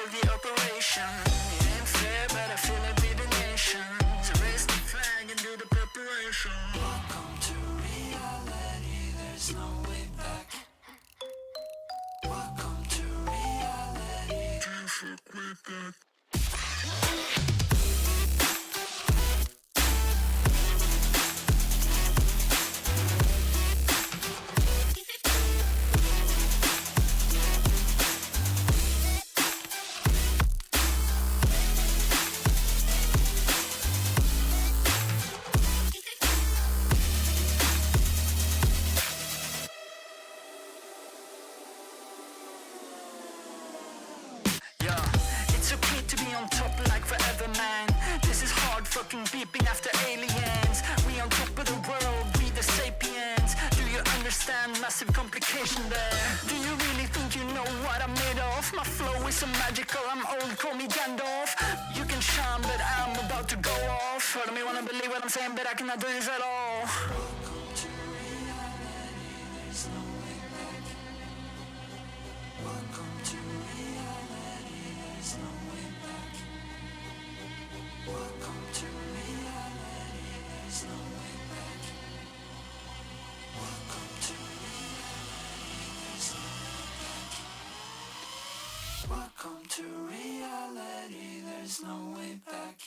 for the operation. It ain't fair, but I feel like we're the nation. So raise the flag and do the preparation. Welcome to reality, there's no way back. Welcome to reality. Can't fuck with that. On top like forever, man. This is hard fucking beeping after aliens. We on top of the world, we the sapiens. Do you understand massive complication there? Do you really think you know what I'm made of? My flow is so magical, I'm old, call me Gandalf. You can shine, but I'm about to go off. I don't wanna believe what I'm saying, but I cannot do this at all. Welcome to reality, there's no way back. Welcome to reality, there's no way back. Welcome to reality, there's no way back. Welcome to reality, there's no way back. Welcome to reality, there's no way back.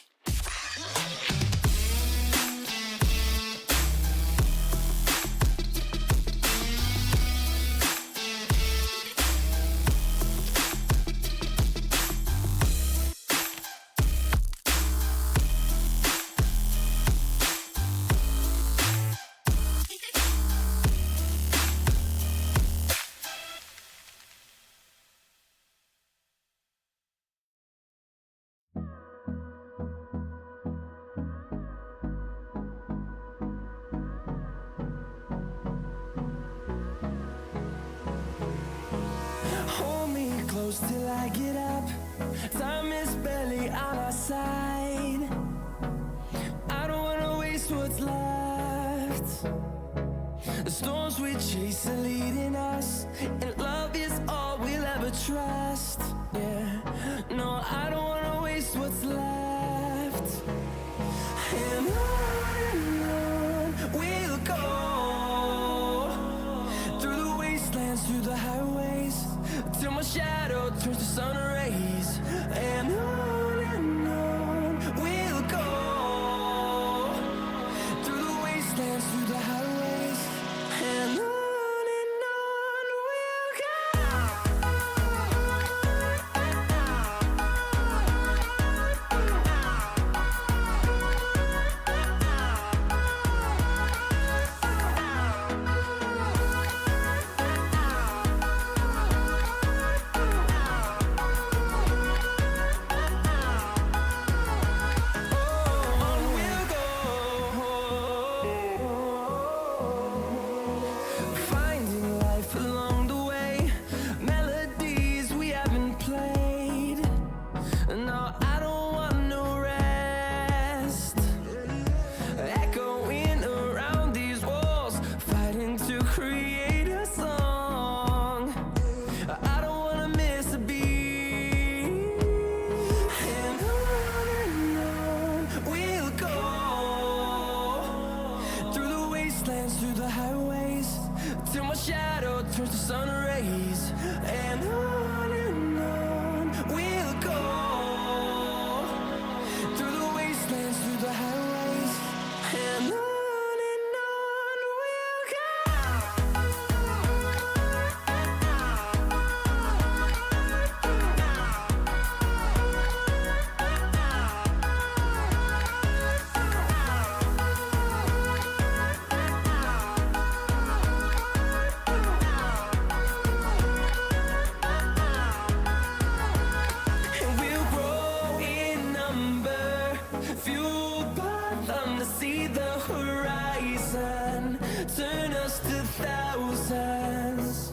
Close till I get up. Time is barely on our side. I don't wanna waste what's left. The storms we chase are leading us, and love is all we'll ever trust. Yeah, no, I don't wanna waste what's left. And on we'll go, through the wastelands, through the highways, till my shadow turns to sun rays. And on we'll go, through the wastelands, through the highways. And on we'll go. Turns to sun rays. And on we'll go, through the wastelands, through the highways. And on we'll go. See the horizon, turn us to thousands,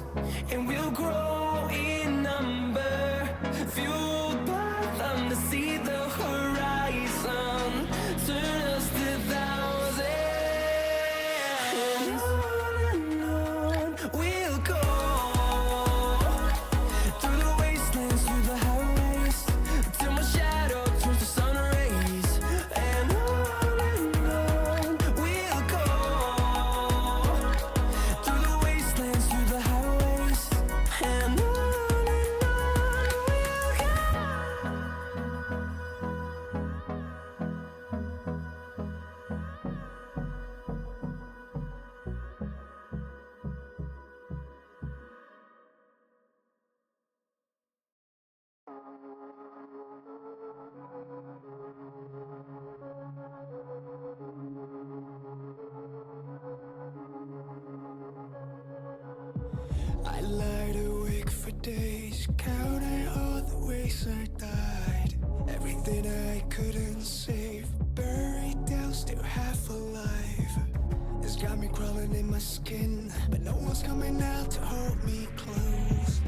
and we'll grow in number, fueled by them to see the horizon, turn us to thousands. And on we'll go, through the wastelands, through the highways. I lied awake for days, counting all the ways I died. Everything I couldn't save, buried down, still half alive. It's got me crawling in my skin, but no one's coming out to hold me close.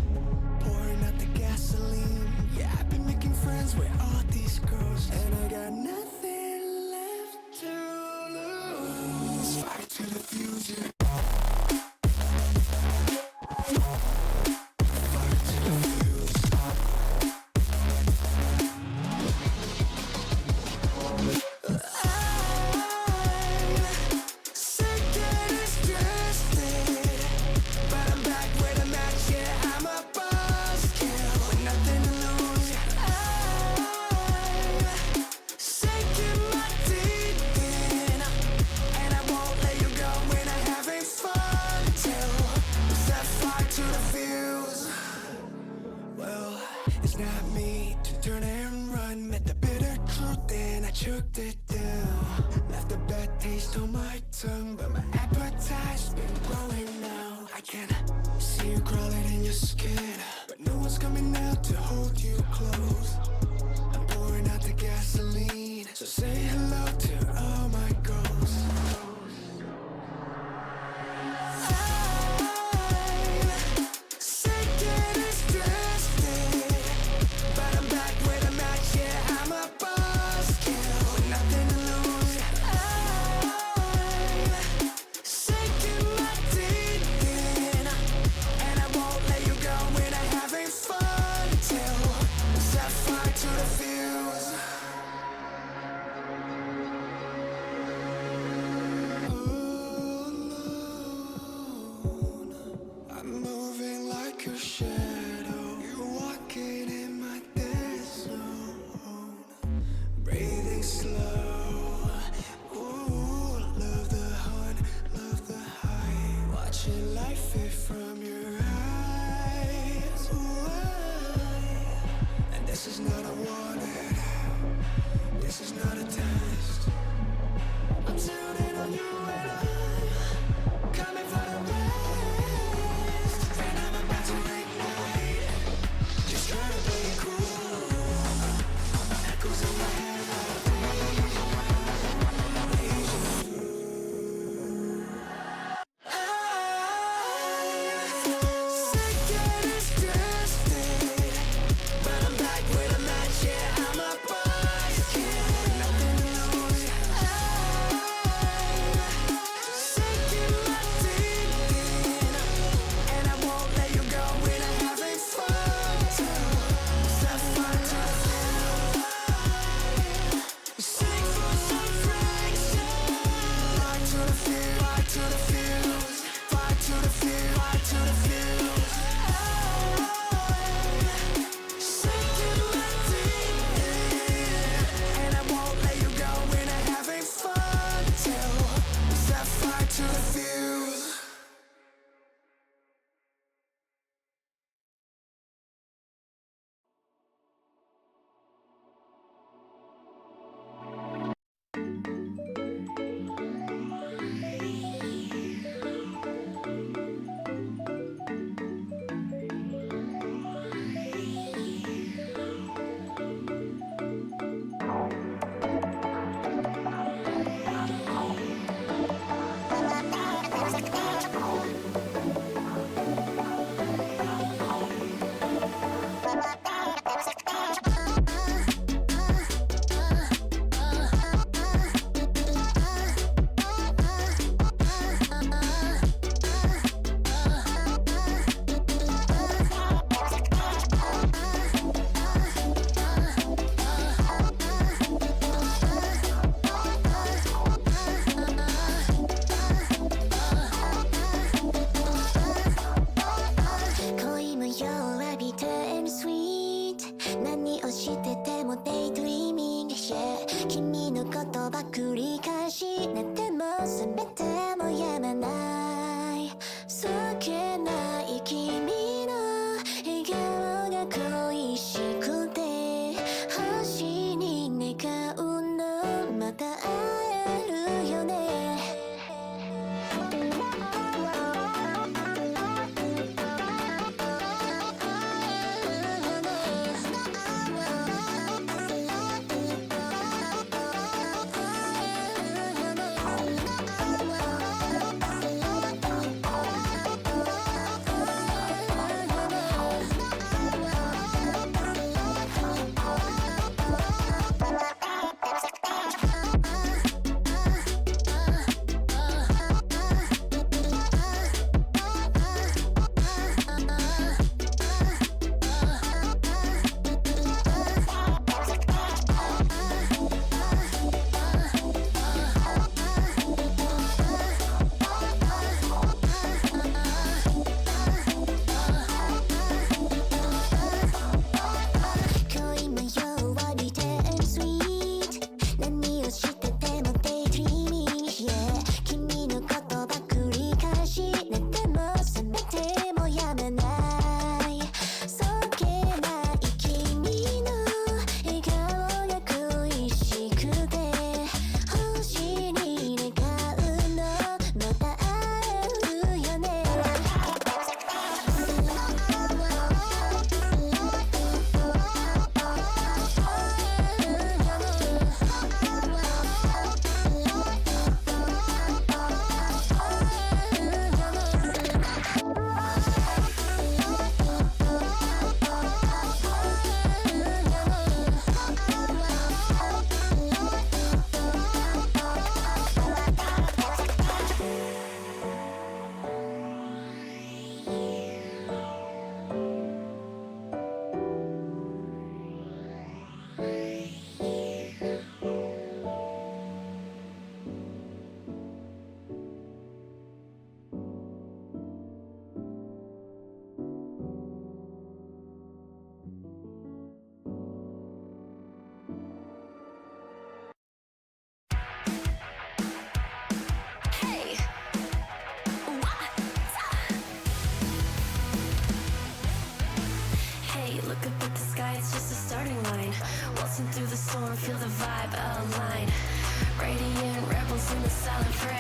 Pouring out the gasoline, yeah, I've been making friends with all these girls, and I got nothing left to lose. Fight to the future. It's not me to turn and run. Met the bitter truth and I choked it down. Left a bad taste on my tongue, but my appetite's been growing now. I can see you crawling in your skin, but no one's coming out to hold you close. I'm pouring out the gasoline, so say hello to all my ghosts. From your eyes, and this is not a warning, this is not a test. I'm turning on you and I'm coming for the rest. And I'm about to ignite, just try to play it cool. Echoes in my head.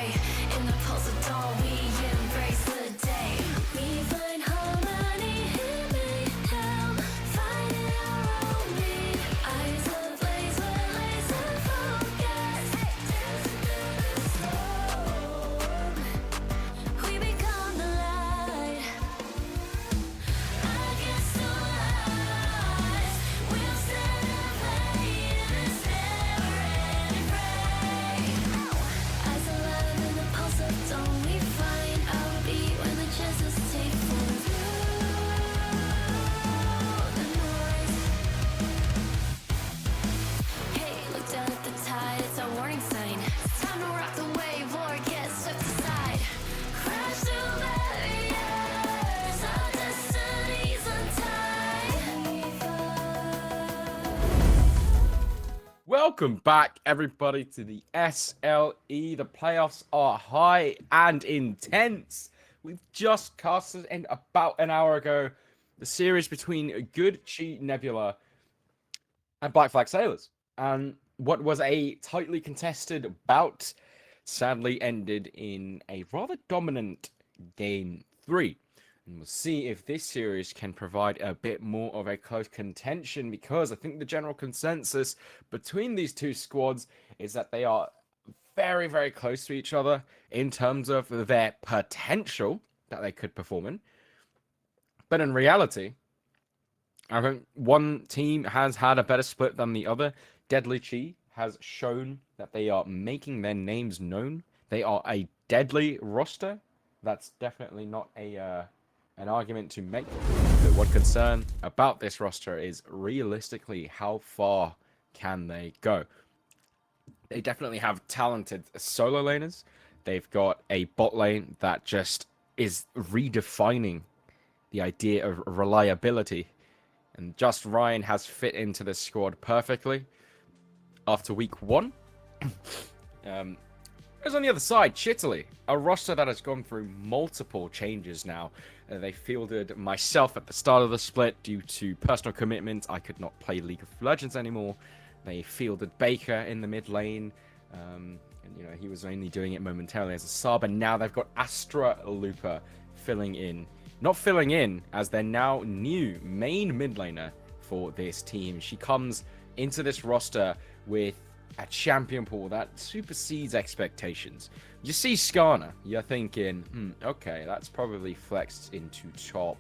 joy. In the pulse of dawn, we embrace the day. We find harmony in mayhem, finding our own beat. Eyes ablaze with laser focus, dancing through the storm. We become the light against the lies. We'll stand and play in this never-ending fray. Eyes alive in the pulse of dawn, we find our beat when the chances take form through the noise. Hey, look down at the tide, it's our warning sign. It's time to rock the wave or get swept aside. Crash through barriers, our destinies untied. Welcome back, everybody, to the SLE. The playoffs are high and intense. We've just casted in about an hour ago the series between Good Chi Nebula and Black Flag Sailors. And what was a tightly contested bout sadly ended in a rather dominant game 3. And we'll see if this series can provide a bit more of a close contention, because I think the general consensus between these two squads is that they are very, very close to each other in terms of their potential that they could perform in. But in reality, I think one team has had a better split than the other. Deadly Chi has shown that they are making their names known. They are a deadly roster. That's definitely not an argument to make. The one concern about this roster is realistically how far can they go. They definitely have talented solo laners. They've got a bot lane that just is redefining the idea of reliability. And just Ryan has fit into this squad perfectly after week 1. Whereas on the other side, Chitaly, a roster that has gone through multiple changes now. They fielded myself at the start of the split due to personal commitments. I could not play League of Legends anymore. They fielded Baker in the mid lane. And, he was only doing it momentarily as a sub. And now they've got Astra Looper filling in. Not filling in, as their now new main mid laner for this team. She comes into this roster with a champion pool that supersedes expectations. You see Skarner, you're thinking, okay, that's probably flexed into top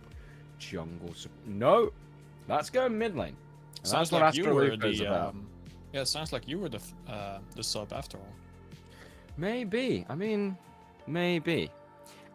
jungle. No, let's go mid lane. And Sounds that's what like you were Astrolooper's about. yeah, sounds like you were the sub after all. Maybe. I mean, maybe.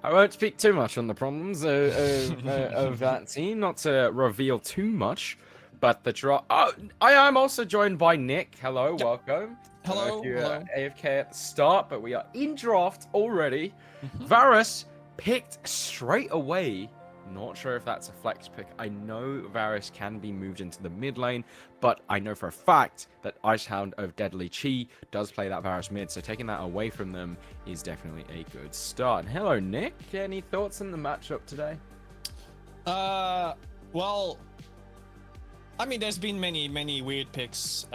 I won't speak too much on the problems of that team, not to reveal too much. But the draw. Oh, I am also joined by Nick. Hello, welcome. Hello, You hello. AFK at the start, but we are in draft already. Varus picked straight away. Not sure if that's a flex pick. I know Varus can be moved into the mid lane, but I know for a fact that Icehound of Deadly Chi does play that Varus mid, so taking that away from them is definitely a good start. Hello, Nick. Any thoughts on the matchup today? Well, I mean, there's been many weird picks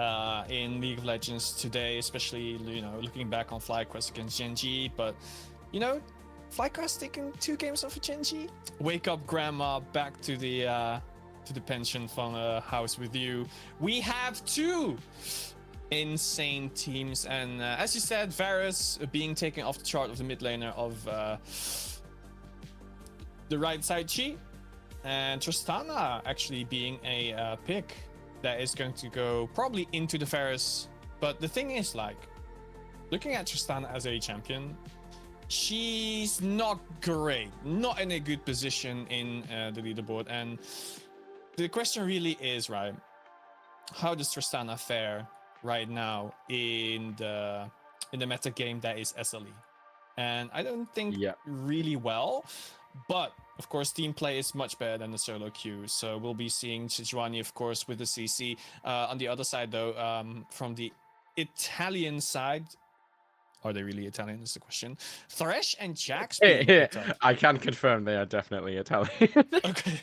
in League of Legends today, especially, looking back on FlyQuest against Genji, but, FlyQuest taking 2 games off of Genji. Wake up, grandma, back to the pension fund house with you. We have 2 insane teams, and as you said, Varus being taken off the chart of the mid laner of the right side Chi, and Tristana actually being a pick that is going to go probably into the Varus. But the thing is, looking at Tristana as a champion, she's not great, not in a good position in the leaderboard. And the question really is, right, how does Tristana fare right now in the meta game that is SLE? And I don't think really well, but of course team play is much better than the solo queue, so we'll be seeing Sejuani, of course, with the CC. On the other side though, from the Italian side Are they really Italian is the question. Thresh and Jax Yeah, being yeah, picked up. I can confirm they are definitely Italian. Okay.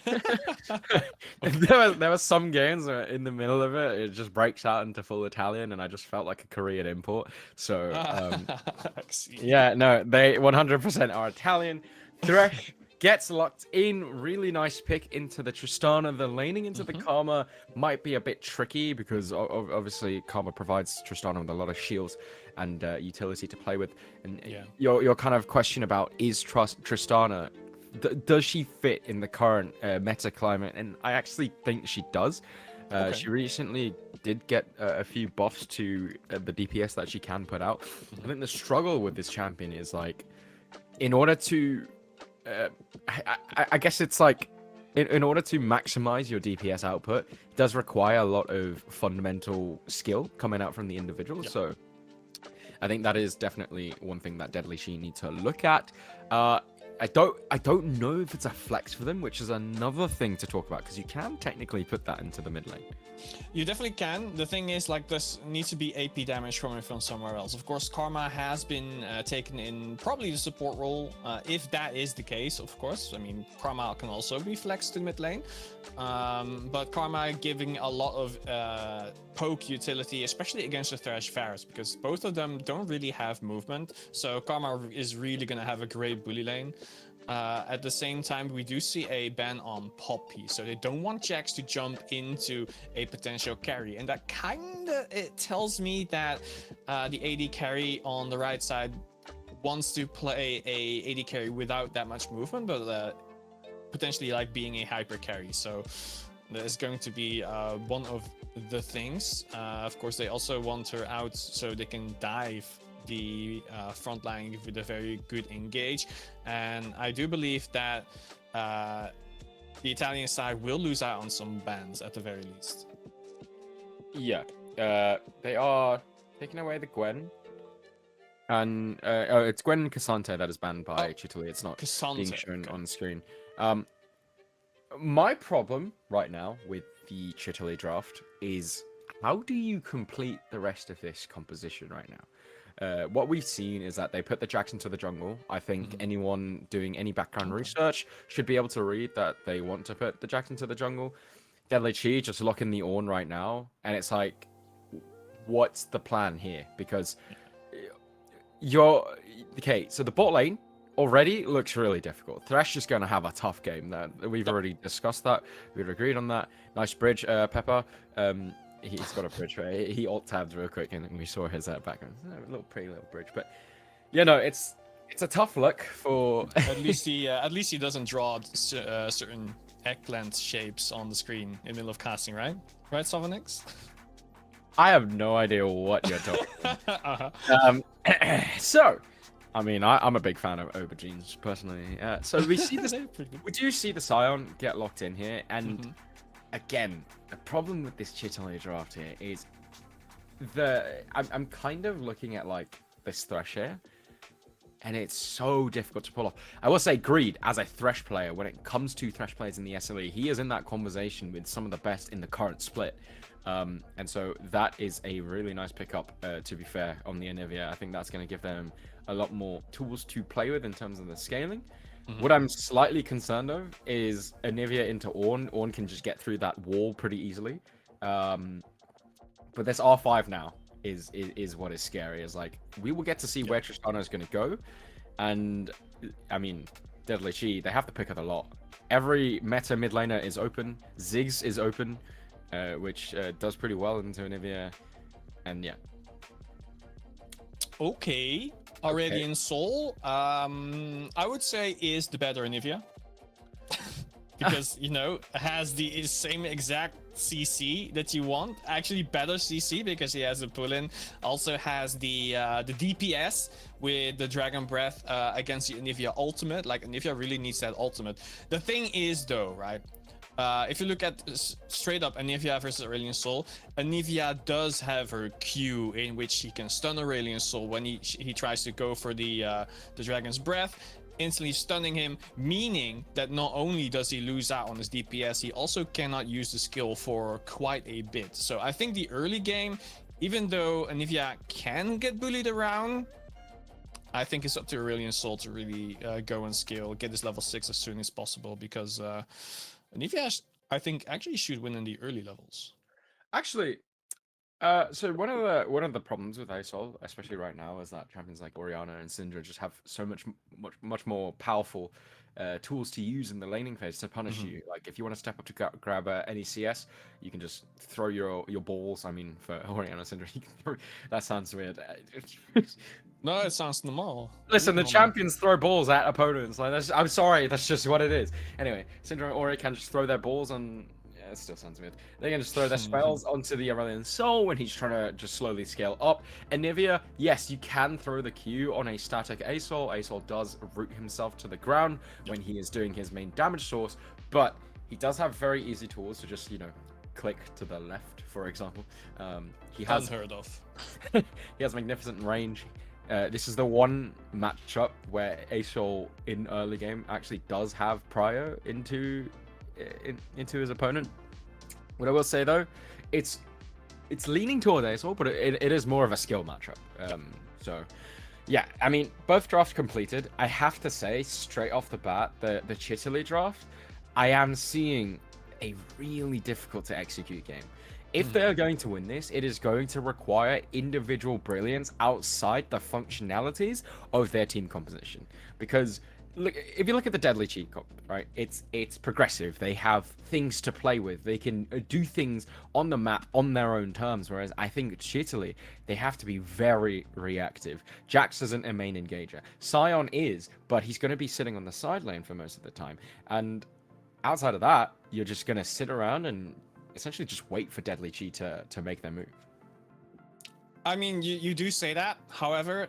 There were some games where in the middle of it, it just breaks out into full Italian, and I just felt like a Korean import. So, I see. yeah, no, they 100% are Italian. Thresh gets locked in. Really nice pick into the Tristana. The laning into the Karma might be a bit tricky because obviously Karma provides Tristana with a lot of shields and utility to play with. And Yeah. your kind of question about is Tristana, does she fit in the current meta climate? And I actually think she does. Okay. She recently did get a few buffs to the DPS that she can put out. I think the struggle with this champion is like, in order to, I guess it's like, in order to maximize your DPS output, it does require a lot of fundamental skill coming out from the individual. So I think that is definitely one thing that Deadly She need to look at. I don't know if it's a flex for them, which is another thing to talk about because you can technically put that into the mid lane. You definitely can. The thing is, like, this needs to be AP damage coming from somewhere else. Of course, Karma has been taken in probably the support role. If that is the case, of course. I mean, Karma can also be flexed to mid lane. But Karma giving a lot of poke utility, especially against the Thresh Varus, because both of them don't really have movement. So Karma is really going to have a great bully lane. At the same time, we do see a ban on Poppy, so they don't want Jax to jump into a potential carry, and that it tells me that the AD carry on the right side wants to play a AD carry without that much movement, but potentially like being a hyper carry. So that is going to be one of the things. Of course, they also want her out so they can dive the front line with a very good engage, and I do believe that the Italian side will lose out on some bans at the very least. Yeah, they are taking away the Gwen, and it's Gwen and Cassante that is banned by Chitaly. It's not being Cassante, shown okay. on screen. My problem right now with the Chitaly draft is how do you complete the rest of this composition right now? What we've seen is that they put the Jax into the jungle. I think anyone doing any background research should be able to read that they want to put the Jax into the jungle. Deadly Chi just locking the Ornn right now, and it's like, what's the plan here? Because okay, so the bot lane already looks really difficult. Thresh is going to have a tough game. That we've already discussed that. We've agreed on that. Nice bridge, Pepper. He's got a bridge, right? He alt tabbed real quick, and we saw his background. A pretty little bridge, but you know, it's a tough look for. At least he doesn't draw certain eggplant shapes on the screen in the middle of casting, right? Right, Sovanix? I have no idea what you're talking. So, I mean, I'm a big fan of aubergines personally. So we see this. We do see the Scion get locked in here, and again, the problem with this Chitaly draft here is I'm kind of looking at like this Thresh here, and it's so difficult to pull off. I will say Greed, as a Thresh player, when it comes to Thresh players in the SLE, he is in that conversation with some of the best in the current split. And so that is a really nice pickup, to be fair, on the Anivia. I think that's going to give them a lot more tools to play with in terms of the scaling. What I'm slightly concerned of is Anivia into Ornn. Ornn can just get through that wall pretty easily. But this R5 now is what is scary. Is like, we will get to see where Tristana is going to go. And, I mean, Deadly Chi, they have the pick of the lot. Every meta mid laner is open. Ziggs is open, which does pretty well into Anivia. And yeah. Okay. Aurelian Soul, I would say is the better Anivia. Because, you know, has the same exact CC that you want. Actually, better CC because he has a pull-in. Also has the DPS with the Dragon Breath against the Anivia ultimate. Like, Anivia really needs that ultimate. The thing is, though, right? If you look at straight up Anivia versus Aurelian Soul, Anivia does have her Q in which she can stun Aurelian Soul when he tries to go for the Dragon's Breath, instantly stunning him, meaning that not only does he lose out on his DPS, he also cannot use the skill for quite a bit. So I think the early game, even though Anivia can get bullied around, I think it's up to Aurelion Sol to really go and scale, get his level 6 as soon as possible, because Nivea, I think, actually should win in the early levels. Actually, so one of the problems with ASOL, especially right now, is that champions like Orianna and Syndra just have so much more powerful tools to use in the laning phase to punish you. Like if you want to step up to grab any CS, you can just throw your balls. I mean, for Orianna and Syndra, you can throw, that sounds weird. No, it sounds normal. Listen, the Normal. champions throw balls at opponents. Like I'm sorry, that's just what it is. Anyway, Syndra and Ori can just throw their balls on. Yeah, it still sounds weird. They can just throw their spells onto the Aurelion Sol when he's trying to just slowly scale up. And Nivea, yes, you can throw the Q on a static ASOL. ASOL does root himself to the ground when he is doing his main damage source, but he does have very easy tools to just, click to the left, for example. He has Unheard of. he has magnificent range. This is the one matchup where ASOL in early game actually does have prio into his opponent. What I will say though, it's leaning toward ASOL, but it is more of a skill matchup. So yeah, I mean, both drafts completed. I have to say, straight off the bat, the Chitaly draft, I am seeing a really difficult to execute game. If they're going to win this, it is going to require individual brilliance outside the functionalities of their team composition. Because look, if you look at the Deadly Cheat comp, right, it's progressive. They have things to play with. They can do things on the map on their own terms. Whereas I think Chitaly, they have to be very reactive. Jax isn't a main engager. Sion is, but he's going to be sitting on the side lane for most of the time. And outside of that, you're just going to sit around and essentially just wait for Deadly Chi to make their move. I mean, you do say that. However,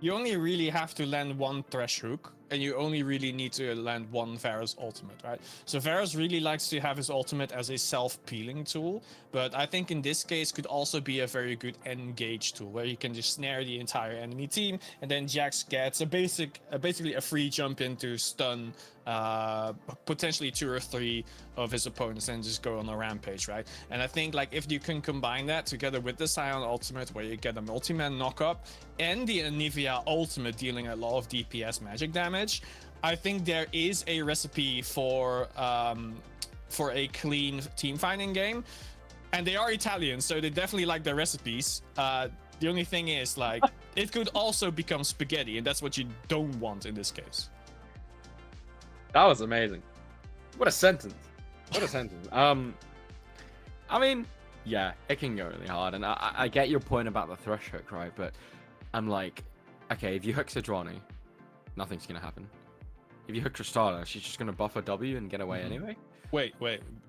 you only really have to land one Thresh hook, and you only really need to land one Varus ultimate, right? So Varus really likes to have his ultimate as a self-peeling tool, but I think in this case could also be a very good engage tool, where you can just snare the entire enemy team, and then Jax gets basically a free jump in to stun potentially 2 or 3 of his opponents and just go on a rampage, right? And I think like if you can combine that together with the Sion ultimate, where you get a multi-man knock-up and the Nivea ultimate dealing a lot of DPS magic damage, I think there is a recipe for a clean team fighting game. And they are Italian, so they definitely like their recipes. The only thing is, like, it could also become spaghetti, and that's what you don't want in this case. That was amazing. What a sentence. What a sentence. I mean, yeah, it can go really hard, and I get your point about the Thresh hook, right? But I'm like, okay, if you hook Sejuani, nothing's gonna happen. If you hook Tristana, she's just gonna buff a W and get away anyway. Wait,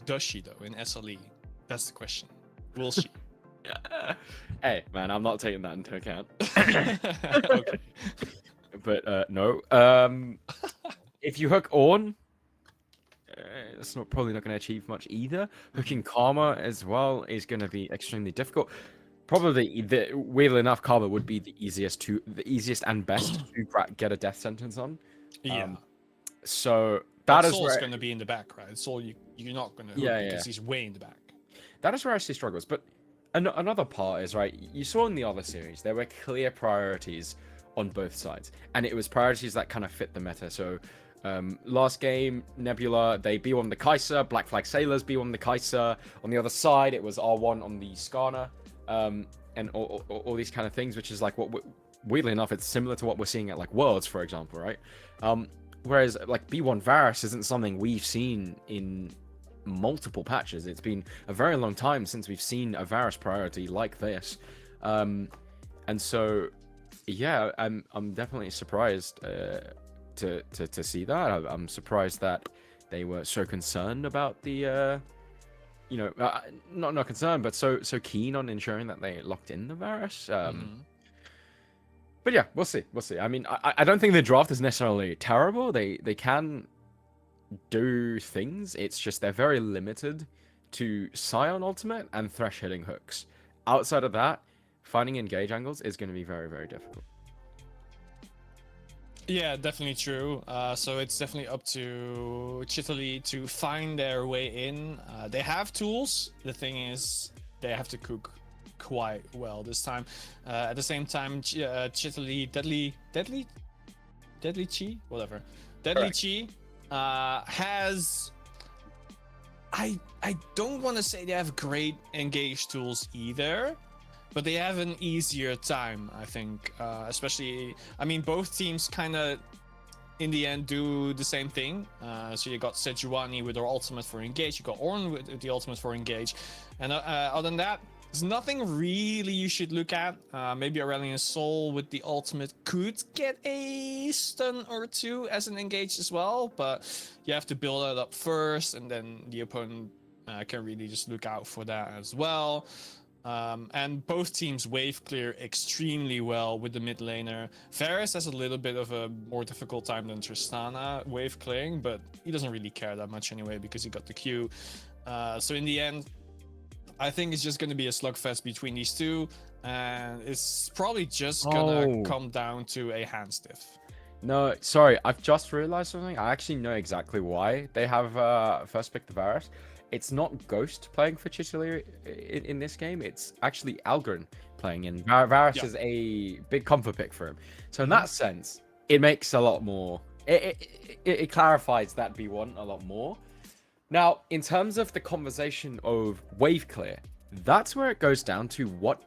does she though in SLE? That's the question. Will she? Hey, man, I'm not taking that into account. Okay. But no. If you hook Ornn, that's probably not going to achieve much either. Hooking Karma as well is going to be extremely difficult. Probably, weirdly enough, Karma would be the easiest and best to get a death sentence on. Yeah. So that is Soul's where going to be in the back, right? Soul, you're not going to hook because he's way in the back. that is where I see struggles. But another part is, right, you saw in the other series there were clear priorities on both sides, and it was priorities that kind of fit the meta. So last game, Nebula, they B1 the Kai'Sa, Black Flag Sailors B1 the Kai'Sa. On the other side, it was R1 on the Skarner, and all these kind of things, which is like what, weirdly enough, it's similar to what we're seeing at like Worlds, for example, right? Whereas like B1 Varus isn't something we've seen in multiple patches. It's been a very long time since we've seen a Varus priority like this, and so yeah, I'm definitely surprised to see that. I'm surprised that they were so concerned about the not concerned, but so keen on ensuring that they locked in the Varus. But yeah, we'll see. I mean, I don't think the draft is necessarily terrible. They can do things. It's just they're very limited to Sion ultimate and Thresh hitting hooks. Outside of that, finding engage angles is going to be very, very difficult. Yeah, definitely true. So it's definitely up to Chitaly to find their way in. They have tools. The thing is, they have to cook quite well this time. At the same time, Chitaly, Deadly Chi, whatever, Deadly Correct. Chi has. I don't want to say they have great engage tools either, but they have an easier time, I think. Especially, I mean, both teams kind of in the end do the same thing. So you got Sejuani with her ultimate for engage, you got Ornn with the ultimate for engage, and other than that, there's nothing really you should look at. Maybe Aurelion Sol with the ultimate could get a stun or two as an engage as well, but you have to build it up first, and then the opponent can really just look out for that as well. And both teams wave clear extremely well with the mid laner. Varus has a little bit of a more difficult time than Tristana wave clearing, but he doesn't really care that much anyway because he got the Q. So in the end, I think it's just going to be a slugfest between these two, and it's probably just gonna come down to a hand stiff. No, sorry, I've just realized something. I actually know exactly why they have first pick the Varus. It's not Ghost playing for Chitaly in this game. It's actually Algren playing in. Varus is a big comfort pick for him. So in that sense, it makes a lot more. It clarifies that B1 a lot more. Now, in terms of the conversation of wave clear, that's where it goes down to what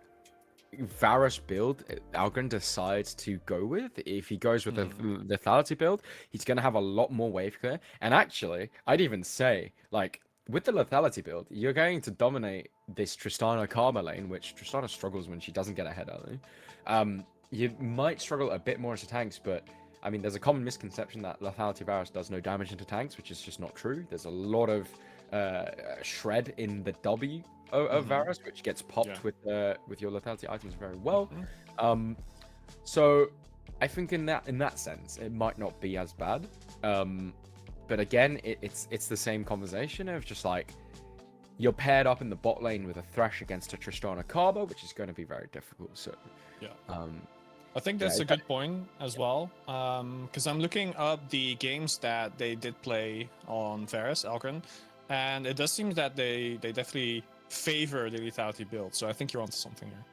Varus build Algren decides to go with. If he goes with a lethality build, he's going to have a lot more wave clear. And actually, I'd even say, like, with the lethality build, you're going to dominate this Tristana Karma lane, which Tristana struggles when she doesn't get ahead early. You might struggle a bit more into tanks, but I mean, there's a common misconception that lethality Varus does no damage into tanks, which is just not true. There's a lot of shred in the W of Varus, which gets popped with your lethality items very well. So I think in that sense, it might not be as bad. But again, it's the same conversation of just like you're paired up in the bot lane with a Thresh against a Tristana Karma, which is going to be very difficult. So I think that's a good point as well, because I'm looking up the games that they did play on Varus, Algren, and it does seem that they definitely favor the lethality build. So I think you're onto something here.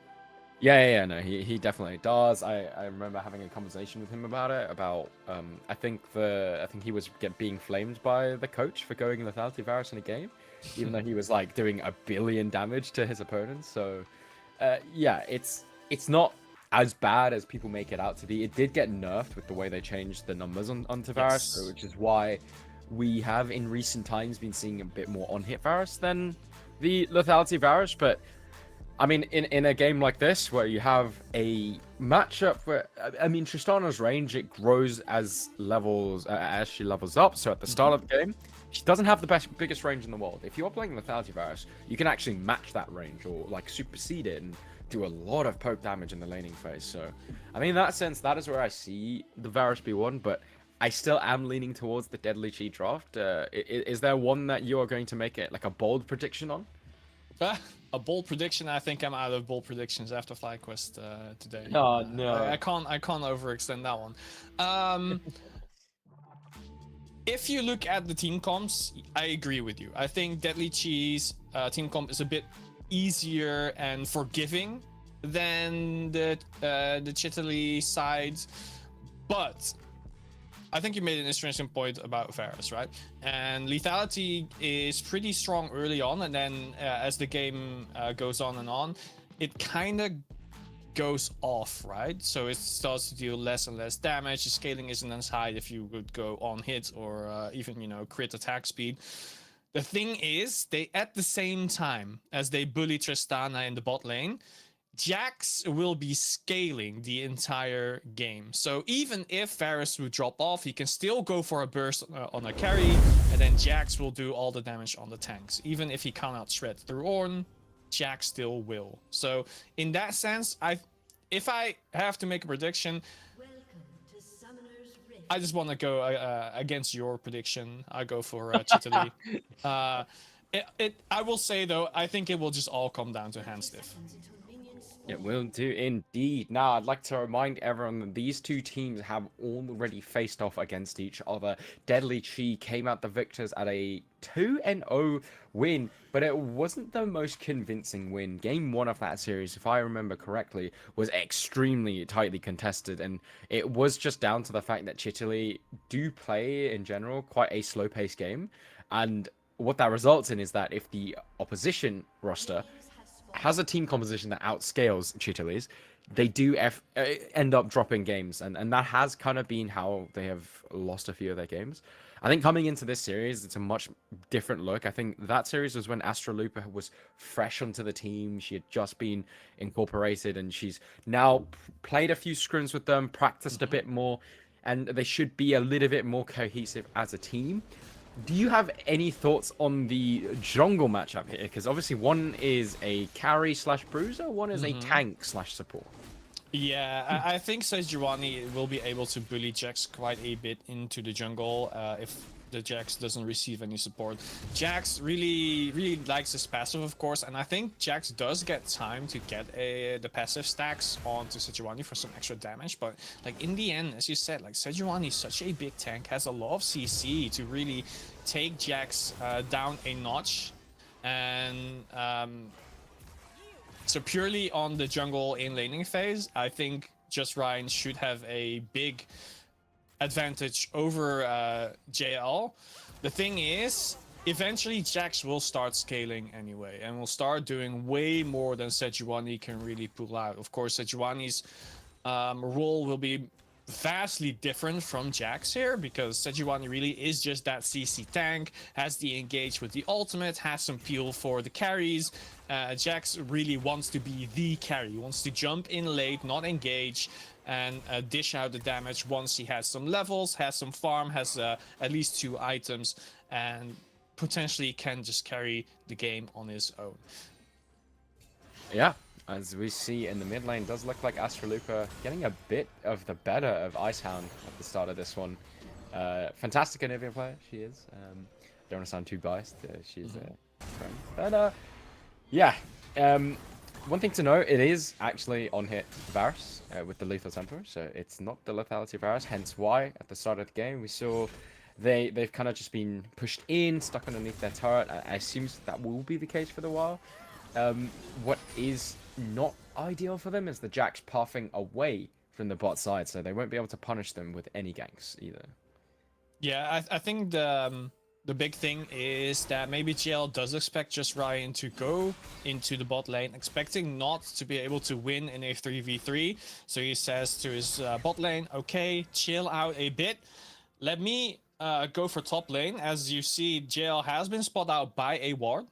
Yeah, no, he definitely does. I remember having a conversation with him about it. I think he was being flamed by the coach for going lethality Varus in a game, even though he was like doing 1 billion damage to his opponents. So, yeah, it's not as bad as people make it out to be. It did get nerfed with the way they changed the numbers onto Varus, which is why we have in recent times been seeing a bit more on-hit Varus than the lethality Varus. But I mean, in a game like this, where you have a matchup where, I mean, Tristana's range, it grows as she levels up. So at the start of the game, she doesn't have the biggest range in the world. If you're playing lethality Varus, you can actually match that range or like supersede it and do a lot of poke damage in the laning phase. So, I mean, in that sense, that is where I see the Varus B1, but I still am leaning towards the Deadly Chi draft. Is there one that you are going to make it like a bold prediction on? A bold prediction. I think I'm out of bold predictions after FlyQuest today. Oh no, I can't overextend that one. If you look at the team comps, I agree with you. I think Deadly Chi's team comp is a bit easier and forgiving than the Chitaly side, but I think you made an interesting point about Varus, right? And lethality is pretty strong early on, and then as the game goes on and on, it kind of goes off, right? So it starts to deal less and less damage. The scaling isn't as high if you would go on hit or even, crit attack speed. The thing is, they at the same time as they bully Tristana in the bot lane, Jax will be scaling the entire game. So even if Varus would drop off, he can still go for a burst on a carry, and then Jax will do all the damage on the tanks. Even if he cannot shred through Ornn, Jax still will. So in that sense, if I have to make a prediction, I just want to go against your prediction. I go for Chitaly. I will say though, I think it will just all come down to hand stiff. It will do indeed. Now, I'd like to remind everyone that these two teams have already faced off against each other. Deadly Chi came out the victors at a 2-0 win, but it wasn't the most convincing win. Game 1 of that series, if I remember correctly, was extremely tightly contested, and it was just down to the fact that Chitaly do play, in general, quite a slow-paced game, and what that results in is that if the opposition roster has a team composition that outscales Chitaly's, they do end up dropping games, and that has kind of been how they have lost a few of their games. I think coming into this series, it's a much different look. I think that series was when Astralupa was fresh onto the team. She had just been incorporated, and she's now played a few scrims with them, practiced a bit more, and they should be a little bit more cohesive as a team. Do you have any thoughts on the jungle matchup here? Because obviously one is a carry slash bruiser, one is a tank slash support. Yeah, I think Sejuani will be able to bully Jax quite a bit into the jungle if the Jax doesn't receive any support. Jax really likes his passive, of course, and I think Jax does get time to get the passive stacks onto Sejuani for some extra damage, but like in the end, as you said, like Sejuani is such a big tank, has a lot of CC to really take Jax down a notch, and so purely on the jungle in laning phase, I think Just Ryan should have a big advantage over JL. The thing is, eventually Jax will start scaling anyway, and will start doing way more than Sejuani can really pull out. Of course, Sejuani's role will be vastly different from Jax here, because Sejuani really is just that CC tank, has the engage with the ultimate, has some peel for the carries. Jax really wants to be the carry, he wants to jump in late, not engage, and dish out the damage once he has some levels, has some farm, has at least 2 items, and potentially can just carry the game on his own. Yeah, as we see in the mid lane, does look like Astralupa getting a bit of the better of Icehound at the start of this one. Fantastic Anivia player, she is. Don't want to sound too biased, she's a friend. But yeah, one thing to note, it is actually on hit Varus with the Lethal Templar, so it's not the Lethality Varus, hence why at the start of the game we saw they've kind of just been pushed in, stuck underneath their turret. I assume that will be the case for the while. What is not ideal for them is the Jax pathing away from the bot side, so they won't be able to punish them with any ganks either. Yeah, I think the big thing is that maybe GL does expect Just Ryan to go into the bot lane, expecting not to be able to win in a 3v3. So he says to his bot lane, okay, chill out a bit. Let me go for top lane. As you see, GL has been spotted out by a ward.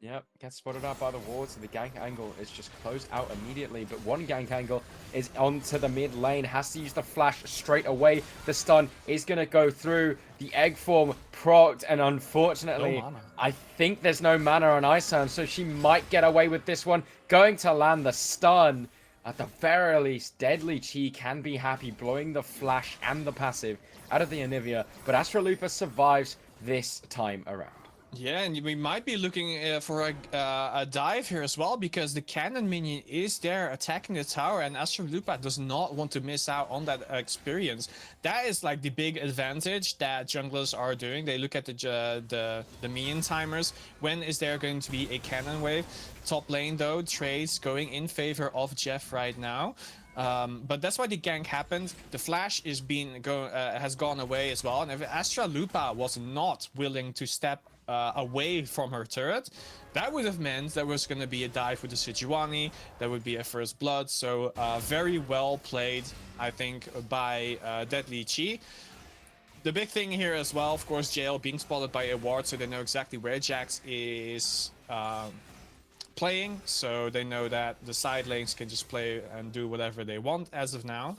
Yep, gets spotted out by the ward, so the gank angle is just closed out immediately. But one gank angle is onto the mid lane, has to use the flash straight away. The stun is going to go through. The egg form procced, and unfortunately, No mana. I think there's no mana on Icehound, so she might get away with this one. Going to land the stun. At the very least, Deadly Chi can be happy blowing the flash and the passive out of the Anivia, but Astralupa survives this time around. Yeah, and we might be looking for a dive here as well, because the cannon minion is there attacking the tower, and Astralupa does not want to miss out on that experience. That is like the big advantage that junglers are doing. They look at the minion timers. When is there going to be a cannon wave? Top lane though, Trace going in favor of Jeff right now. But that's why the gank happened. The flash is has gone away as well, and if Astralupa was not willing to step away from her turret, that would have meant there was going to be a dive with the Sejuani, there would be a first blood. So very well played, I think, by Deadly Chi. The big thing here as well, of course, JL being spotted by a ward, so they know exactly where Jax is playing, so they know that the side lanes can just play and do whatever they want as of now.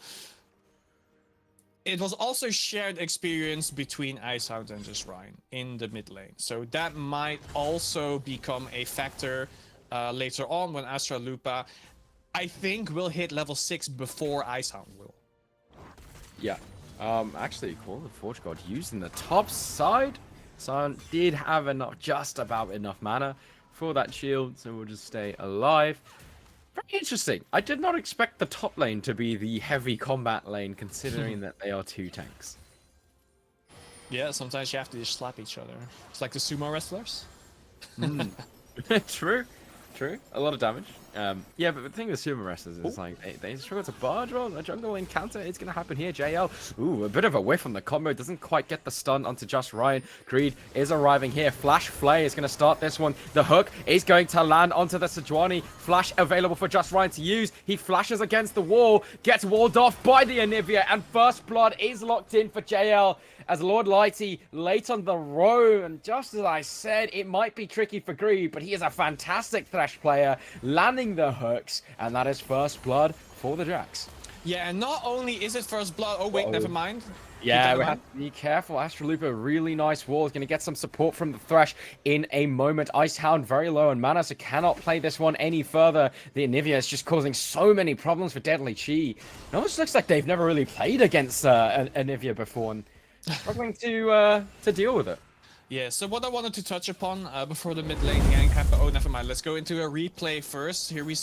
It was also shared experience between Icehound and Just Ryan in the mid lane, so that might also become a factor later on when Astralupa, I think, will hit level 6 before Icehound will. Yeah, actually, Call of the Forge God used in the top side. Sion did have just about enough mana for that shield, so we'll just stay alive. Very interesting. I did not expect the top lane to be the heavy combat lane, considering that they are 2 tanks. Yeah, sometimes you have to just slap each other. It's like the sumo wrestlers. True. A lot of damage. Yeah, but the thing with sumo wrestlers is like they struggle to barge roll. A jungle encounter is going to happen here. JL, ooh, a bit of a whiff on the combo. Doesn't quite get the stun onto Just Ryan. Greed is arriving here. Flash Flay is going to start this one. The hook is going to land onto the Sejuani. Flash available for Just Ryan to use. He flashes against the wall, gets walled off by the Anivia, and first blood is locked in for JL. As Lord Lighty late on the row, and just as I said, it might be tricky for Greed, but he is a fantastic Thresh player, landing the hooks, and that is first blood for the Jax. Yeah, and not only is it first blood. Oh wait, never mind. Yeah, we have to be careful. Astralupa, really nice wall. Is going to get some support from the Thresh in a moment. Icehound very low on mana, so cannot play this one any further. The Anivia is just causing so many problems for Deadly Chi. It almost looks like they've never really played against Anivia before, and struggling to deal with it. Yeah, so what I wanted to touch upon before the mid lane gank happened. Oh, never mind. Let's go into a replay first. Here we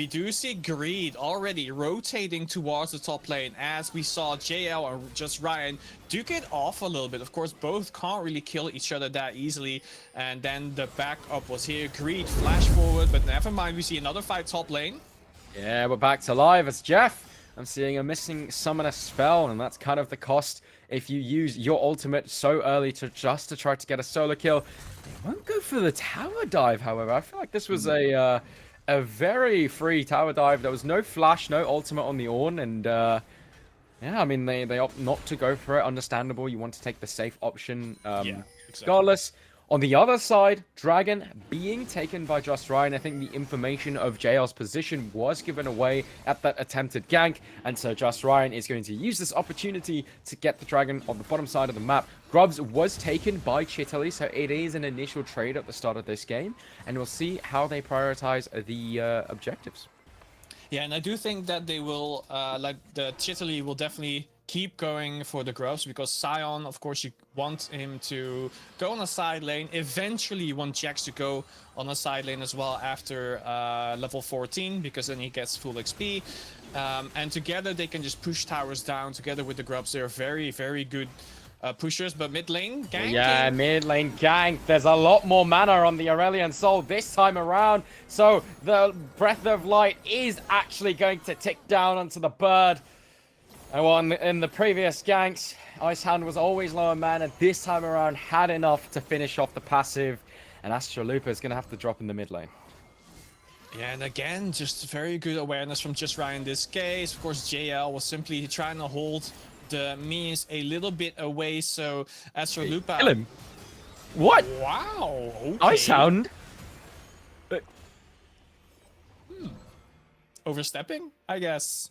do see Greed already rotating towards the top lane, as we saw JL and Just Ryan duke it off a little bit. Of course, both can't really kill each other that easily. And then the backup was here. Greed flash forward, but never mind. We see another fight top lane. Yeah, we're back to live. It's Jeff. I'm seeing a missing summoner spell, and that's kind of the cost if you use your ultimate so early to try to get a solo kill. They won't go for the tower dive, however. I feel like this was a very free tower dive. There was no flash, no ultimate on the Ornn, and yeah, I mean, they opt not to go for it. Understandable. You want to take the safe option. Yeah, exactly. Regardless. On the other side, Dragon being taken by Just Ryan. I think the information of JL's position was given away at that attempted gank, and so Just Ryan is going to use this opportunity to get the Dragon on the bottom side of the map. Grubs was taken by Chitaly, so it is an initial trade at the start of this game, and we'll see how they prioritize the objectives. Yeah, and I do think that they will, like the Chitaly will definitely keep going for the grubs, because Sion, of course, you want him to go on a side lane. Eventually, you want Jax to go on a side lane as well after level 14, because then he gets full XP. And together, they can just push towers down together with the grubs. They're very, very good pushers, but mid lane gank. Yeah, mid lane gank. There's a lot more mana on the Aurelion Soul this time around, so the Breath of Light is actually going to tick down onto the bird. And well, in the previous ganks, Icehound was always low on mana. This time around, had enough to finish off the passive, and Astralupa is going to have to drop in the mid lane. Yeah, and again, just very good awareness from Just Ryan in this case. Of course, JL was simply trying to hold the minions a little bit away, so Astralupa... Kill him. What? Wow. Okay. Icehound? Overstepping, I guess.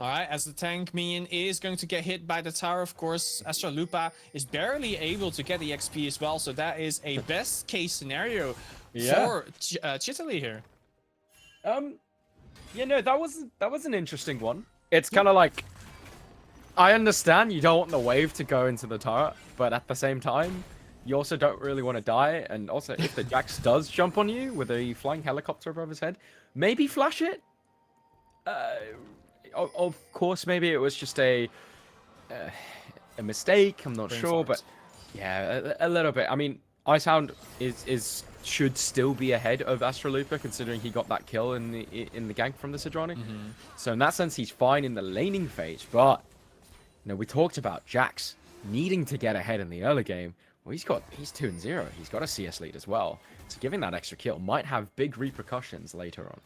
Alright, as the tank minion is going to get hit by the tower, of course, Astralupa is barely able to get the XP as well, so that is a best case scenario for Chitaly here. Yeah, no, that was an interesting one. It's kind of like, I understand you don't want the wave to go into the turret, but at the same time, you also don't really want to die, and also if the Jax does jump on you with a flying helicopter above his head, maybe flash it? Of course, maybe it was just a mistake. I'm not sure, but yeah, a little bit. I mean, Icehound should still be ahead of Astralupa, considering he got that kill in the gank from the Sejuani. So in that sense, he's fine in the laning phase. But you know, we talked about Jax needing to get ahead in the early game. Well, he's 2-0. He's got a CS lead as well. So giving that extra kill might have big repercussions later on.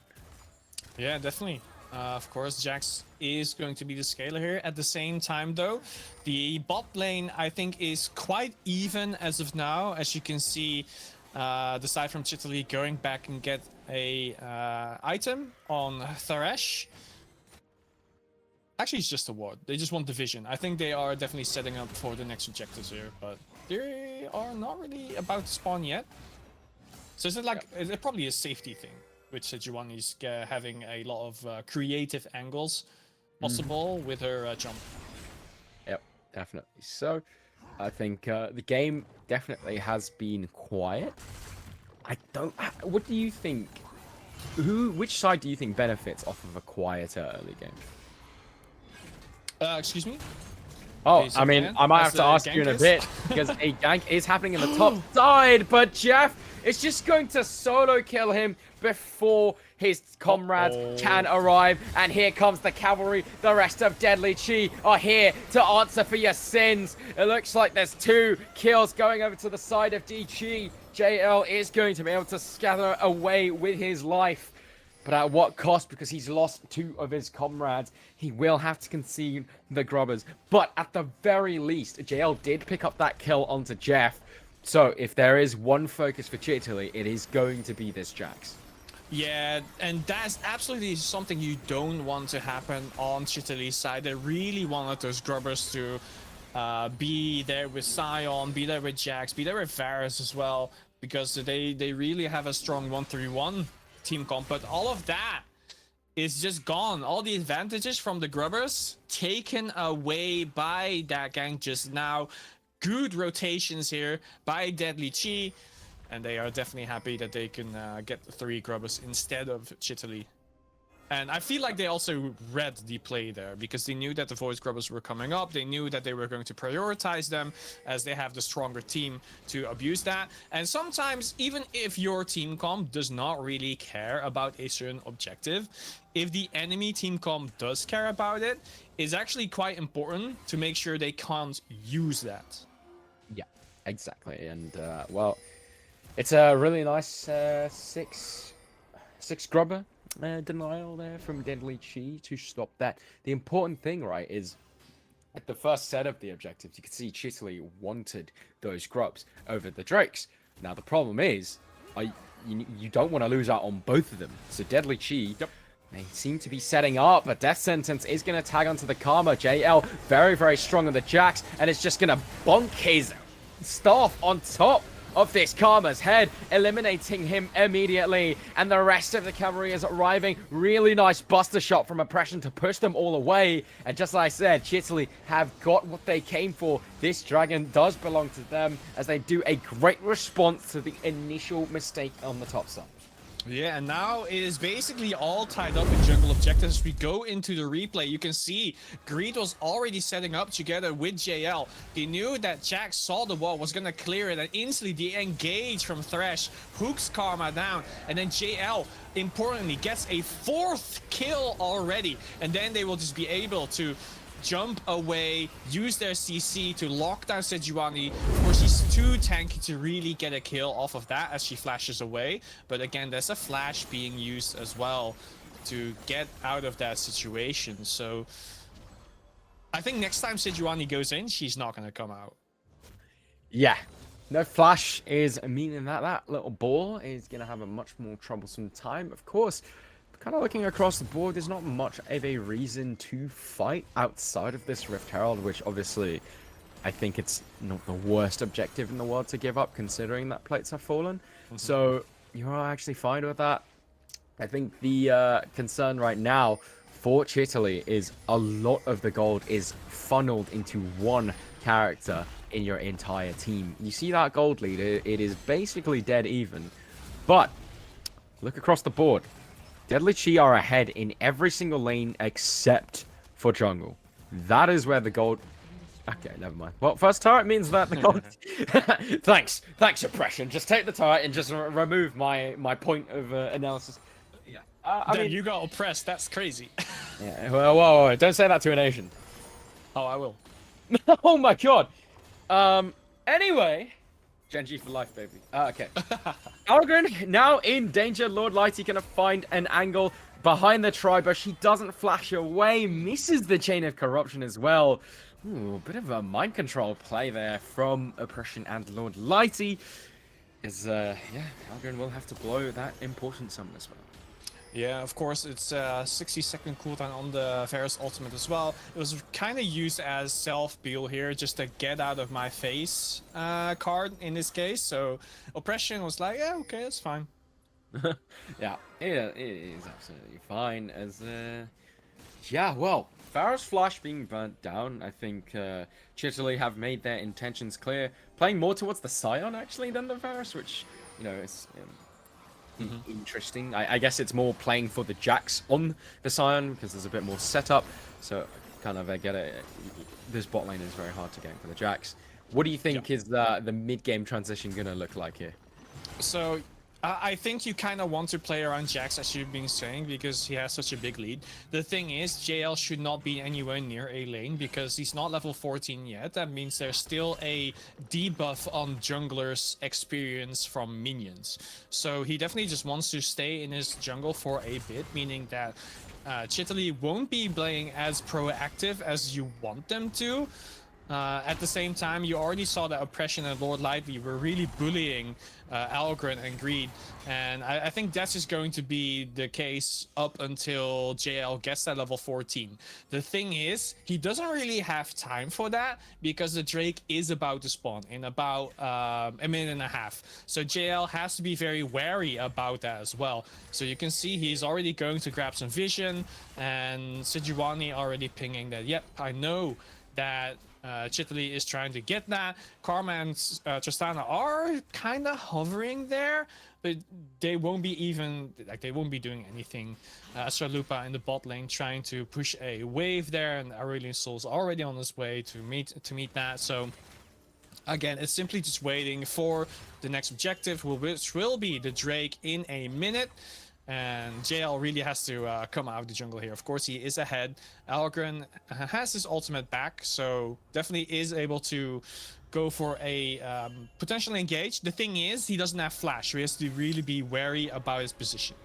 Yeah, definitely. Of course, Jax is going to be the scaler here. At the same time, though, the bot lane, I think, is quite even as of now. As you can see, the side from Chitaly going back and get a item on Thresh. Actually, it's just a ward. They just want division. I think they are definitely setting up for the next objectives here, but they are not really about to spawn yet. So is it like, it probably a safety thing, with Sejuani is having a lot of creative angles possible with her jump. Yep, definitely. So, I think the game definitely has been quiet. What do you think Which side do you think benefits off of a quieter early game? Excuse me? Oh, Please I mean, again, I might as have to the ask you gank in a is? bit because a gank is happening in the top side, but Jeff is just going to solo kill him before his comrades can arrive. And here comes the cavalry. The rest of Deadly Chi are here to answer for your sins. It looks like there's 2 kills going over to the side of DG. JL is going to be able to scatter away with his life. But at what cost? Because he's lost 2 of his comrades. He will have to concede the grubbers. But at the very least, JL did pick up that kill onto Jeff. So if there is one focus for Chitaly, it is going to be this Jax. Yeah, and that's absolutely something you don't want to happen on Chitaly's side. They really wanted those grubbers to be there with Sion, be there with Jax, be there with Varus as well, because they really have a strong 1-3-1 team comp. But all of that is just gone. All the advantages from the grubbers taken away by that gank just now. Good rotations here by Deadly Chi, and they are definitely happy that they can get the 3 grubbers instead of Chitaly. And I feel like they also read the play there because they knew that the voice grubbers were coming up. They knew that they were going to prioritize them as they have the stronger team to abuse that. And sometimes, even if your team comp does not really care about a certain objective, if the enemy team comp does care about it, it's actually quite important to make sure they can't use that. Yeah, exactly. And, well, it's a really nice 6 grubber denial there from Deadly Chi to stop that. The important thing, right, is at the first set of the objectives, you can see Chitaly wanted those grubs over the Drakes. Now, the problem is, you don't want to lose out on both of them. So Deadly Chi... Yep. They seem to be setting up. A death sentence is going to tag onto the Karma. JL very, very strong on the Jax. And it's just going to bonk his staff on top of this Karma's head, eliminating him immediately. And the rest of the cavalry is arriving. Really nice buster shot from Oppression to push them all away. And just like I said, Chitaly have got what they came for. This dragon does belong to them as they do a great response to the initial mistake on the top side. Yeah, and now it is basically all tied up in jungle objectives. We go into the replay. You can see Greed was already setting up together with JL. They knew that Jax saw the wall, was going to clear it, and instantly they engage from Thresh, hooks Karma down, and then JL, importantly, gets a 4th kill already. And then they will just be able to jump away, use their CC to lock down Sejuani. Of course, she's too tanky to really get a kill off of that as she flashes away. But again, there's a flash being used as well to get out of that situation. So I think next time Sejuani goes in, she's not going to come out. Yeah. No flash is meaning that that little ball is going to have a much more troublesome time. Of course, kind of looking across the board, there's not much of a reason to fight outside of this Rift Herald, which obviously I think it's not the worst objective in the world to give up, considering that plates have fallen. So you're actually fine with that. I think the concern right now for Chitaly is a lot of the gold is funneled into one character in your entire team. You see that gold lead, it is basically dead even. But look across the board. Deadly Chi are ahead in every single lane except for jungle. That is where the gold... Okay, never mind. Well, first turret means that the gold... Thanks, Oppression. Just take the turret and just remove my point of analysis. Yeah. I mean, you got oppressed. That's crazy. Yeah. Well, whoa, don't say that to an Asian. Oh, I will. Oh my god. Anyway... Genji for life, baby. Okay. Algren now in danger. Lord Lighty gonna find an angle behind the Tribush. He doesn't flash away. Misses the Chain of Corruption as well. Ooh, a bit of a mind control play there from Oppression and Lord Lighty. Yeah, Algren will have to blow that important summon as well. Yeah, of course, it's a 60-second cooldown on the Varus ultimate as well. It was kind of used as self-heal here, just to get out of my face card in this case. So Oppression was like, yeah, okay, that's fine. Yeah, it is absolutely fine. As yeah, well, Varus Flash being burnt down, I think Chitaly have made their intentions clear. Playing more towards the Sion, actually, than the Varus, which, you know, is... interesting. I guess it's more playing for the Jax on the Sion because there's a bit more setup. So kind of I get it. This bot lane is very hard to gank for the Jax. What do you think is the mid game transition gonna look like here? So I think you kind of want to play around Jax, as you've been saying, because he has such a big lead. The thing is, JL should not be anywhere near a lane because he's not level 14 yet. That means there's still a debuff on junglers' experience from minions. So he definitely just wants to stay in his jungle for a bit, meaning that Chitaly won't be playing as proactive as you want them to. At the same time, you already saw that Oppression and Lord Lightly were really bullying Algren and Greed, and I think that's just going to be the case up until JL gets that level 14. The thing is, he doesn't really have time for that because the Drake is about to spawn in about a minute and a half. So JL has to be very wary about that as well. So you can see he's already going to grab some vision, and Sejuani already pinging that, yep, I know that Chitaly is trying to get that. Karma and Tristana are kind of hovering there, but they won't be doing anything. Astralupa in the bot lane trying to push a wave there, and Aurelion Sol's already on his way to meet that. So again, it's simply just waiting for the next objective, which will be the Drake in a minute. And JL really has to come out of the jungle here. Of course, he is ahead. Algren has his ultimate back, so definitely is able to go for a potential engage. The thing is, he doesn't have flash, so he has to really be wary about his position.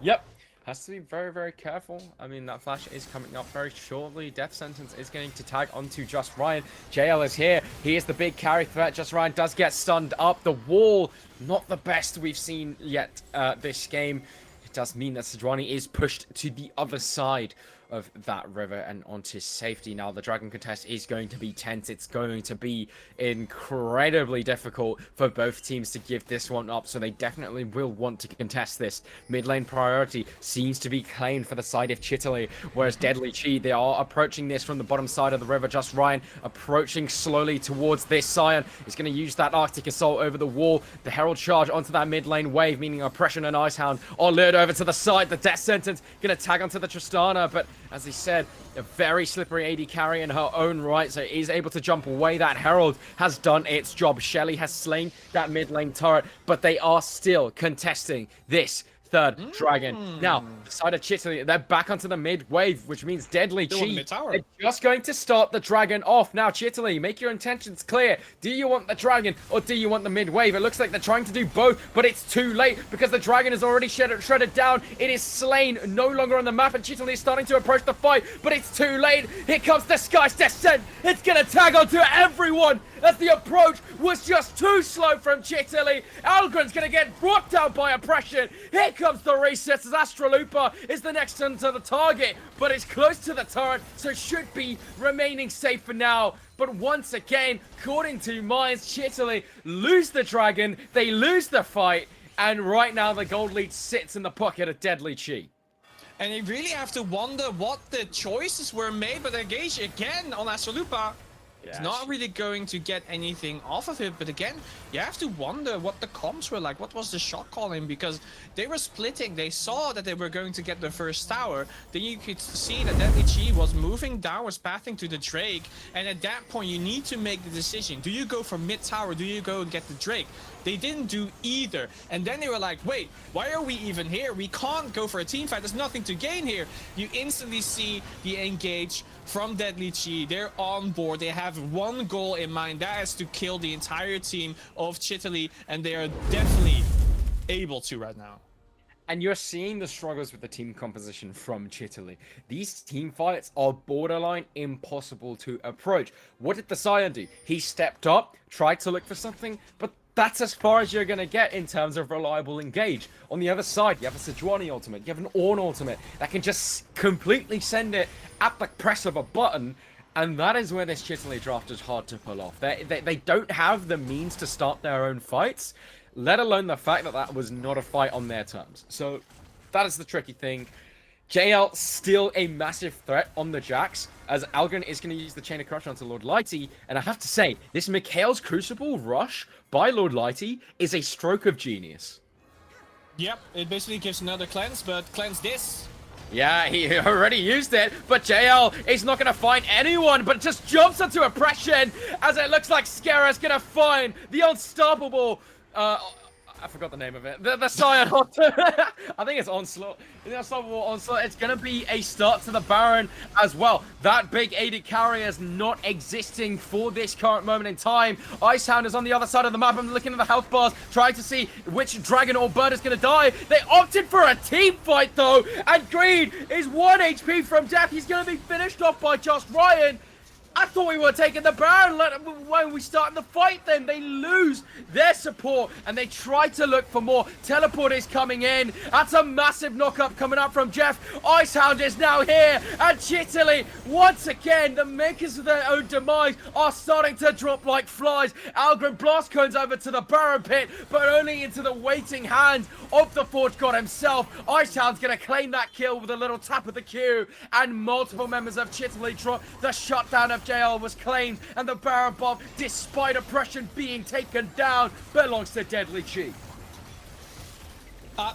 Yep. Has to be very, very careful. I mean, that flash is coming up very shortly. Death Sentence is going to tag onto Just Ryan. JL is here. He is the big carry threat. Just Ryan does get stunned up. The wall, not the best we've seen yet this game. It does mean that Sejuani is pushed to the other side of that river and onto safety. Now the Dragon contest is going to be tense. It's going to be incredibly difficult for both teams to give this one up, so they definitely will want to contest this. Mid lane priority seems to be claimed for the side of Chitaly, whereas Deadly Chi, they are approaching this from the bottom side of the river. Just Ryan approaching slowly towards this Sion. He's going to use that Arctic Assault over the wall. The Herald charge onto that mid lane wave, meaning Oppression and Icehound are lured over to the side. The Death Sentence going to tag onto the Tristana, but as he said, a very slippery AD carry in her own right, so is able to jump away. That Herald has done its job. Shelly has slain that mid lane turret, but they are still contesting this third dragon. Now, the side of Chitaly, they're back onto the mid wave, which means Deadly Chi are just going to start the dragon off. Now, Chitaly, make your intentions clear. Do you want the dragon or do you want the mid wave? It looks like they're trying to do both, but it's too late because the dragon is already shredded down. It is slain, no longer on the map, and Chitaly is starting to approach the fight, but it's too late. Here comes the Sky's Descent. It's going to tag onto everyone as the approach was just too slow from Chitaly. Algren's going to get brought down by Oppression. Here comes the resets as Astralupa is the next one to the target, but it's close to the turret, so should be remaining safe for now. But once again, according to Myers, Chitaly lose the dragon, they lose the fight, and right now the gold lead sits in the pocket of Deadly Chi. And you really have to wonder what the choices were made, but engage again on Astralupa. It's not really going to get anything off of it, but again, you have to wonder what the comms were like. What was the shot calling? Because they were splitting. They saw that they were going to get the first tower. Then you could see that Deadly Chi was moving downwards, pathing to the Drake. And at that point, you need to make the decision. Do you go for mid tower? Do you go and get the Drake? They didn't do either. And then they were like, wait, why are we even here? We can't go for a team fight. There's nothing to gain here. You instantly see the engage from Deadly Chi. They're on board. They have one goal in mind. That is to kill the entire team of Chitaly. And they are definitely able to right now. And you're seeing the struggles with the team composition from Chitaly. These team fights are borderline impossible to approach. What did the Sion do? He stepped up, tried to look for something, but that's as far as you're going to get in terms of reliable engage. On the other side, you have a Sejuani ultimate, you have an Ornn ultimate that can just completely send it at the press of a button, and that is where this Chitaly draft is hard to pull off. They don't have the means to start their own fights, let alone the fact that that was not a fight on their terms. So that is the tricky thing. JL still a massive threat on the Jax, as Algren is going to use the Chain of Crush onto Lord Lighty, and I have to say, this Mikhail's Crucible rush by Lord Lighty is a stroke of genius. Yep, it basically gives another cleanse, but cleanse this. Yeah, he already used it, but JL is not going to find anyone, but just jumps into oppression as it looks like Skera's going to find the unstoppable, I forgot the name of it, the Scion Hunter. I think it's Onslaught. The unstoppable Onslaught. It's going to be a start to the Baron as well. That big AD carrier is not existing for this current moment in time. Icehound is on the other side of the map. I'm looking at the health bars, trying to see which dragon or bird is going to die. They opted for a team fight though, and Green is 1 HP from death. He's going to be finished off by Just Ryan. I thought we were taking the Baron. When we start the fight, then they lose their support and they try to look for more. Teleport is coming in. That's a massive knock-up coming up from Jeff. Icehound is now here, and Chitaly, once again, the makers of their own demise are starting to drop like flies. Algrim blast cones over to the Baron pit, but only into the waiting hands of the Forge God himself. Icehound's gonna claim that kill with a little tap of the Q, and multiple members of Chitaly drop. The shutdown of JL was claimed, and the Baron bomb, despite oppression being taken down, belongs to Deadly Chi. I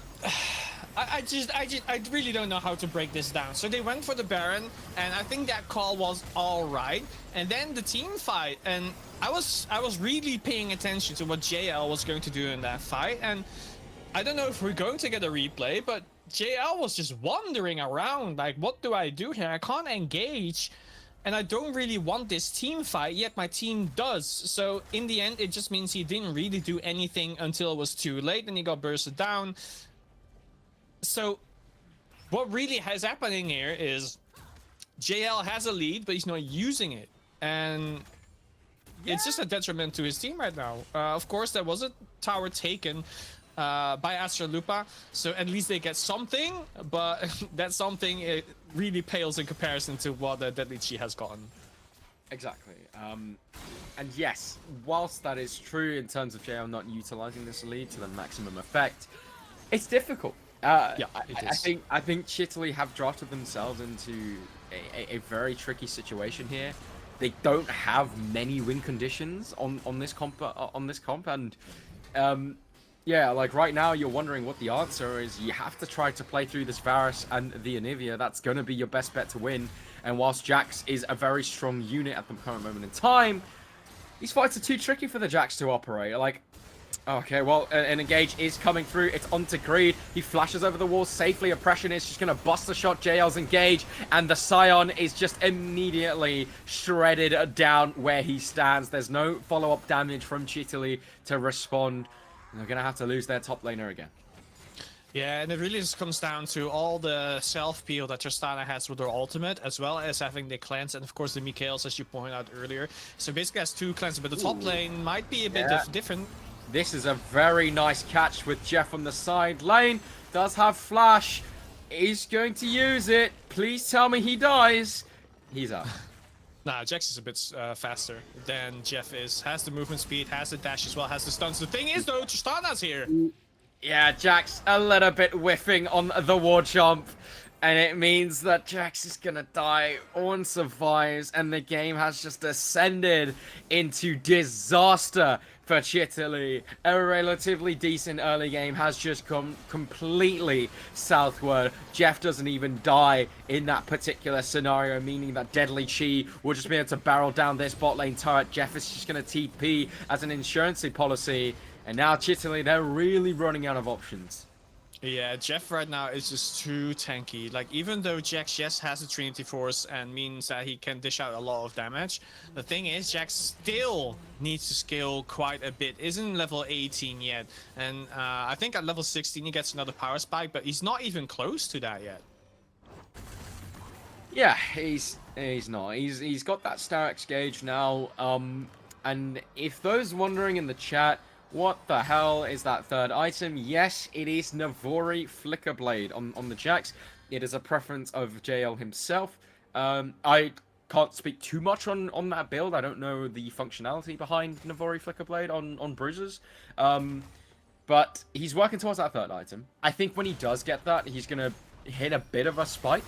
really don't know how to break this down. So they went for the Baron, and I think that call was all right. And then the team fight, and I was really paying attention to what JL was going to do in that fight. And I don't know if we're going to get a replay, but JL was just wandering around like, what do I do here? I can't engage. And I don't really want this team fight, yet my team does. So in the end, it just means he didn't really do anything until it was too late, and he got bursted down. So what really is happening here is JL has a lead, but he's not using it. And it's just a detriment to his team right now. Of course, there was a tower taken by Astralupa, so at least they get something, but that something, it really pales in comparison to what the Deadly Chi has gotten. Exactly. And yes, whilst that is true in terms of JL not utilizing this lead to the maximum effect, it's difficult. Yeah, it is. I think Chitaly have drafted themselves into a very tricky situation here. They don't have many win conditions on this comp, and yeah, like right now you're wondering what the answer is. You have to try to play through this Varus and the Anivia. That's going to be your best bet to win. And whilst Jax is a very strong unit at the current moment in time, these fights are too tricky for the Jax to operate. Like, okay, well, an engage is coming through. It's onto Greed. He flashes over the wall safely. Oppression is just going to bust the shot. JL's engage, and the Scion is just immediately shredded down where he stands. There's no follow-up damage from Chitaly to respond. They're going to have to lose their top laner again. Yeah, and it really just comes down to all the self-peel that Tristana has with her ultimate, as well as having the cleanse, and of course the Mikhails, as you pointed out earlier. So basically has 2 cleanses, but the top lane might be a bit different. This is a very nice catch with Jeff on the side lane. Does have flash. Is going to use it. Please tell me he dies. He's up. Nah, Jax is a bit faster than Jeff is. Has the movement speed, has the dash as well, has the stuns. The thing is though, Tristana's here. Yeah, Jax a little bit whiffing on the war jump. And it means that Jax is gonna die. Ornn survives, and the game has just ascended into disaster for Chitaly. A relatively decent early game has just come completely southward. Jeff doesn't even die in that particular scenario, meaning that Deadly Chi will just be able to barrel down this bot lane turret. Jeff is just gonna TP as an insurance policy. And now Chitaly, they're really running out of options. Yeah, Jeff right now is just too tanky. Like, even though Jax, yes, has a Trinity Force and means that he can dish out a lot of damage, the thing is, Jax still needs to scale quite a bit. Isn't level 18 yet. And I think at level 16 he gets another power spike, but he's not even close to that yet. Yeah, he's not. He's got that Starix gauge now. And if those wondering in the chat, what the hell is that third item? Yes, it is Navori Flicker Blade on the Jax. It is a preference of JL himself. I can't speak too much on that build. I don't know the functionality behind Navori Flicker Blade on bruisers. But he's working towards that third item. I think when he does get that, he's going to hit a bit of a spike.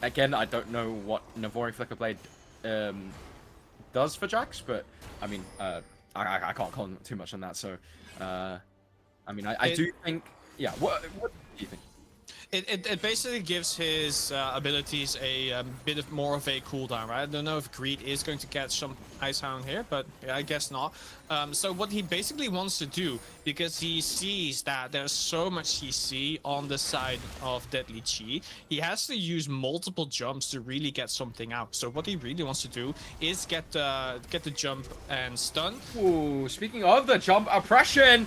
Again, I don't know what Navori Flicker Blade does for Jax, but I mean, I can't comment too much on that. So, I mean, I do think yeah, what do you think? It basically gives his abilities a bit of more of a cooldown, right? I don't know if Greed is going to catch some Icehound here, but yeah, I guess not. So what he basically wants to do, because he sees that there's so much CC on the side of Deadly Chi, he has to use multiple jumps to really get something out. So what he really wants to do is get the jump and stun. Ooh, speaking of the jump oppression,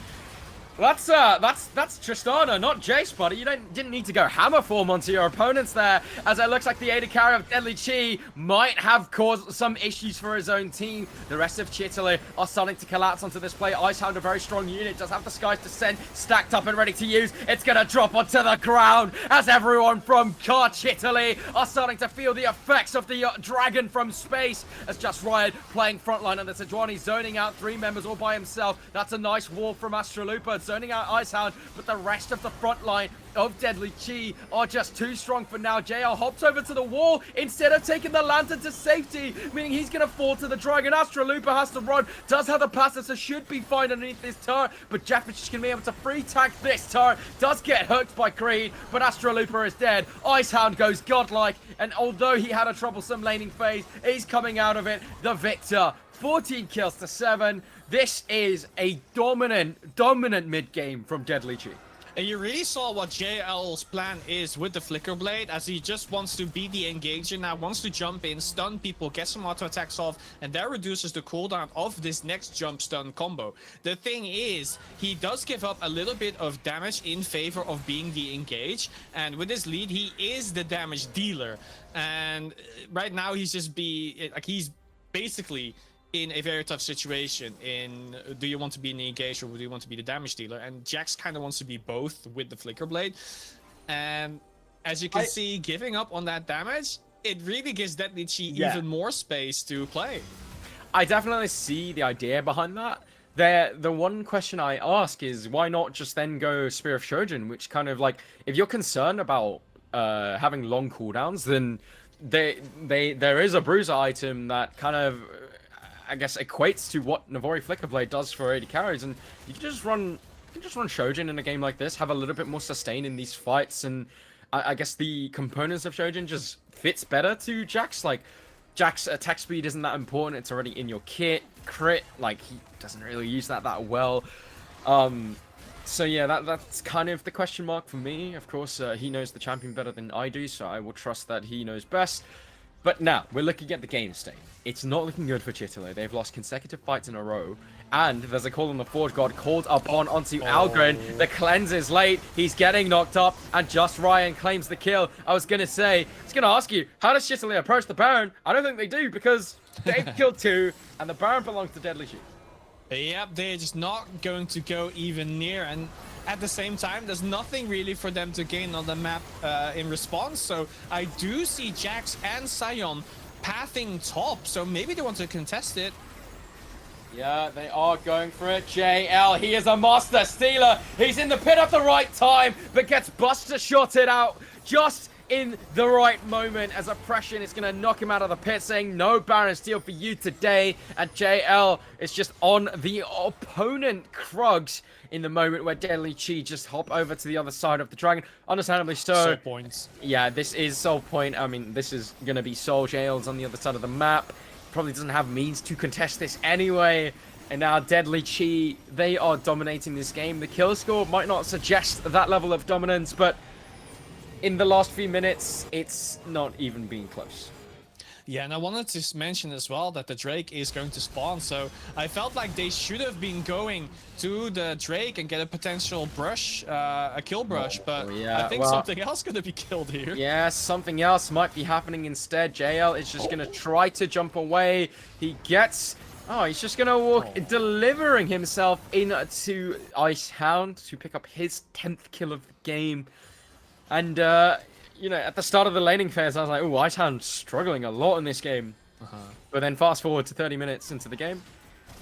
that's Tristana, not Jace, buddy. You didn't need to go hammer form onto your opponents there, as it looks like the AD carry of Deadly Chi might have caused some issues for his own team. The rest of Chitaly are starting to collapse onto this play. Icehound, a very strong unit, does have the Sky's Descent stacked up and ready to use. It's gonna drop onto the ground as everyone from Chitaly are starting to feel the effects of the dragon from space, as Just Riot playing frontline, and the Sejuani zoning out 3 members all by himself. That's a nice wall from Astralupa, zoning out Icehound, but the rest of the front line of Deadly Chi are just too strong for now. JL hops over to the wall instead of taking the lantern to safety, meaning he's going to fall to the dragon. Astralupa has to run, does have the passive, so should be fine underneath this turret, but Jeff is just going to be able to free tag this turret. Does get hooked by Creed, but Astralupa is dead. Icehound goes godlike, and although he had a troublesome laning phase, he's coming out of it the victor. 14 kills to 7. This is a dominant mid game from Deadly Chi. And you really saw what JL's plan is with the Flicker Blade, as he just wants to be the engager now, wants to jump in, stun people, get some auto attacks off, and that reduces the cooldown of this next jump stun combo. The thing is, he does give up a little bit of damage in favor of being the engage, and with his lead, he is the damage dealer. And right now, he's basically in a very tough situation in, do you want to be the engage or do you want to be the damage dealer? And Jax kind of wants to be both with the Flicker Blade. And as you can see, giving up on that damage, it really gives Deadly Chi even more space to play. I definitely see the idea behind that. The one question I ask is, why not just then go Spear of Shojin, which kind of like, if you're concerned about having long cooldowns, then there is a bruiser item that kind of, I guess, equates to what Navori Flickerblade does for AD carries, and you can just run Shojin in a game like this, have a little bit more sustain in these fights, and I guess the components of Shojin just fits better to Jax. Like, Jax attack speed isn't that important, it's already in your kit. Crit, like, he doesn't really use that well. So yeah, that's kind of the question mark for me. Of course, he knows the champion better than I do, so I will trust that he knows best. But now, we're looking at the game state. It's not looking good for Chitaly. They've lost consecutive fights in a row. And there's a call on the Forge God called upon onto Algren. The cleanse is late. He's getting knocked up. And Just Ryan claims the kill. I was going to ask you, how does Chitaly approach the Baron? I don't think they do, because they've killed 2. And the Baron belongs to Deadly Chi. Yep, they're just not going to go even near. And at the same time, there's nothing really for them to gain on the map in response. So I do see Jax and Sion pathing top. So maybe they want to contest it. Yeah, they are going for it. JL, he is a master stealer. He's in the pit at the right time, but gets Buster shotted out just in the right moment, as oppression is going to knock him out of the pit, saying no Baron steal for you today. And JL is just on the opponent Krugs in the moment where Deadly Chi just hop over to the other side of the dragon. Understandably so. Soul points. Yeah, this is Soul Point. I mean, this is going to be Soul. JL's on the other side of the map. Probably doesn't have means to contest this anyway. And now Deadly Chi, they are dominating this game. The kill score might not suggest that level of dominance, but in the last few minutes, it's not even been close. Yeah, and I wanted to mention as well that the Drake is going to spawn, so I felt like they should have been going to the Drake and get a potential brush, a kill brush, but yeah, I think something else is going to be killed here. Yeah, something else might be happening instead. JL is just going to try to jump away. He gets... Oh, he's just going to walk, delivering himself into Icehound to pick up his 10th kill of the game. And, you know, at the start of the laning phase, I was like, oh, Icehound's struggling a lot in this game. But then fast forward to 30 minutes into the game,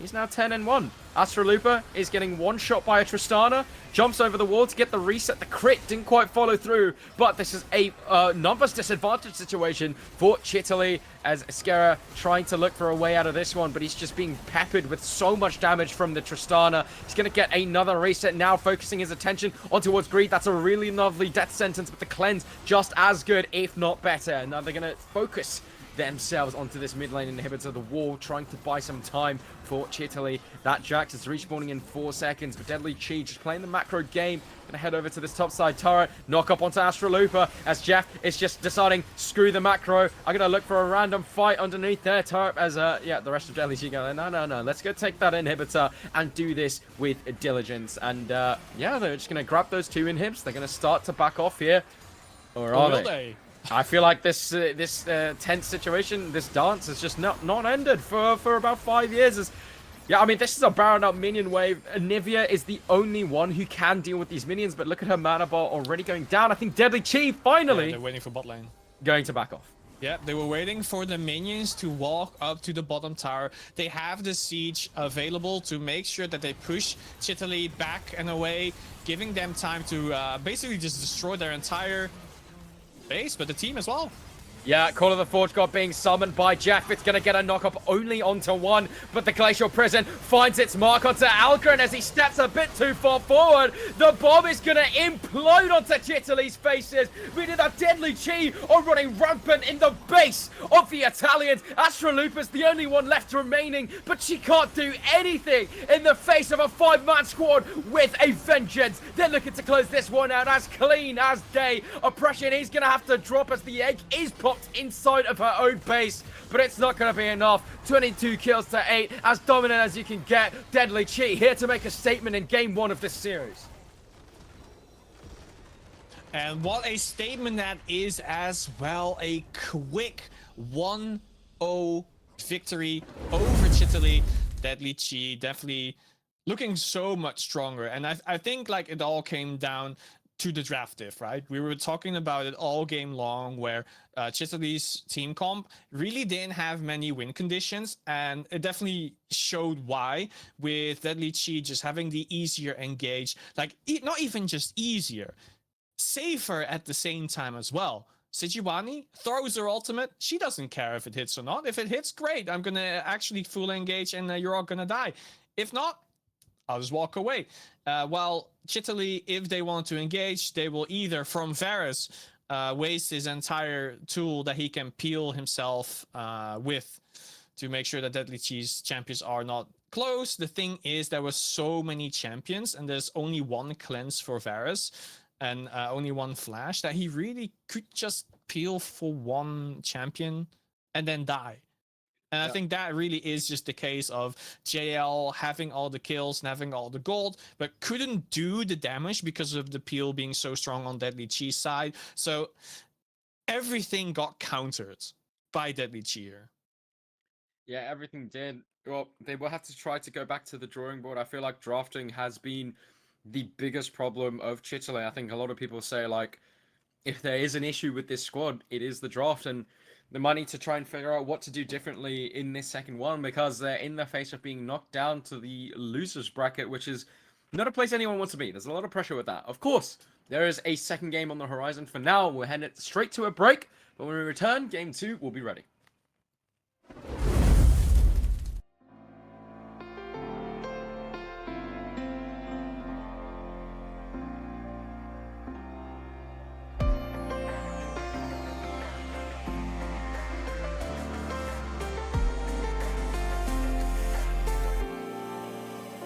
He's now 10-1. Astralupa is getting one shot by a Tristana. Jumps over the wall to get the reset. The crit didn't quite follow through. But this is a numbers disadvantage situation for Chitaly as Skera trying to look for a way out of this one. But he's just being peppered with so much damage from the Tristana. He's going to get another reset now, focusing his attention on towards Greed. That's a really lovely death sentence, but the cleanse just as good, if not better. Now they're going to focus themselves onto this mid lane inhibitor, the wall, trying to buy some time for Chitaly. That Jax is respawning in 4 seconds, but Deadly Chi just playing the macro game. Gonna head over to this top side turret, knock up onto Astralupa as Jeff is just deciding, screw the macro. I'm gonna look for a random fight underneath their turret as, yeah, the rest of Deadly Chi go, no, let's go take that inhibitor and do this with diligence. And, yeah, they're just gonna grab those 2 inhibs. They're gonna start to back off here. Or are they? I feel like this tense situation, this dance has just not ended for about 5 years. Yeah, I mean, this is a Baron up minion wave. Nivea is the only one who can deal with these minions, but look at her mana bar already going down. I think Deadly Chi finally they're waiting for bot lane. Going to back off. Yeah, they were waiting for the minions to walk up to the bottom tower. They have the siege available to make sure that they push Chitaly back and away, giving them time to basically just destroy their entire base, but the team as well. Yeah, Call of the Forge God being summoned by Jeff. It's going to get a knock-up only onto one, but the Glacial Prison finds its mark onto Algren as he steps a bit too far forward. The bomb is going to implode onto Chitaly's faces. We did that Deadly Chi are running rampant in the base of the Italians. Astralupa's the only one left remaining, but she can't do anything in the face of a 5-man squad with a vengeance. They're looking to close this one out as clean as day. Oppression is going to have to drop as the egg is popped inside of her own base, but it's not going to be enough. 22 kills to 8, as dominant as you can get. Deadly Chi here to make a statement in game 1 of this series. And what a statement that is as well. A quick 1-0 victory over Chitaly. Deadly Chi definitely looking so much stronger, and I think like it all came down to the draft diff, right? We were talking about it all game long, where Chitaly's team comp really didn't have many win conditions, and it definitely showed why, with Deadly Chi just having the easier engage, like not even just easier, safer at the same time as well. Sejuani throws her ultimate. She doesn't care if it hits or not. If it hits, great. I'm gonna actually full engage and you're all gonna die. If not, I'll just walk away. While Chitaly, if they want to engage, they will either, from Varus, waste his entire tool that he can peel himself with to make sure that Deadly Chi's champions are not close. The thing is, there were so many champions, and there's only one cleanse for Varus, and only one flash, that he really could just peel for one champion and then die. And I think that really is just the case of JL having all the kills and having all the gold, but couldn't do the damage because of the peel being so strong on Deadly Chi's side. So everything got countered by Deadly Chi here. Yeah, everything did. Well, they will have to try to go back to the drawing board. I feel like drafting has been the biggest problem of Chitaly. I think a lot of people say, like, if there is an issue with this squad, it is the draft, and the money to try and figure out what to do differently in this second one, because they're in the face of being knocked down to the losers bracket, which is not a place anyone wants to be. There's a lot of pressure with that. Of course, there is a second game on the horizon. For now, we're headed straight to a break, but when we return, game 2 will be ready.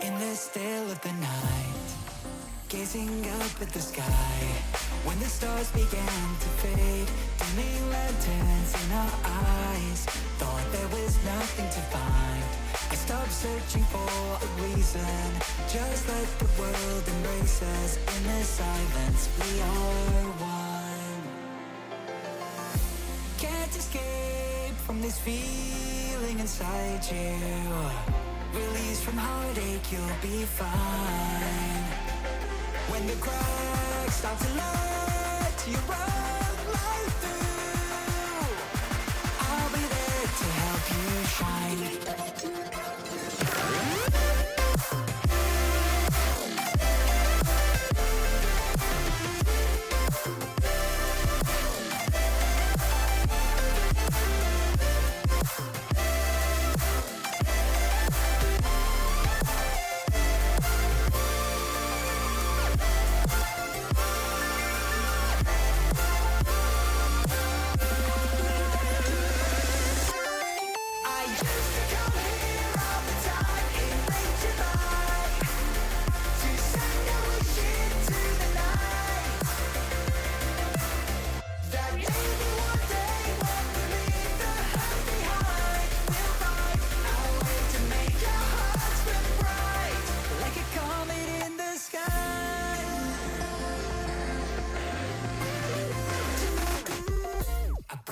In the still of the night, gazing up at the sky, when the stars began to fade, dimming lanterns in our eyes, thought there was nothing to find. I stopped searching for a reason, just let the world embrace us. In the silence, we are one. Can't escape from this feeling inside you. Release from heartache, you'll be fine. When the cracks start to let you run right through, I'll be there to help you shine.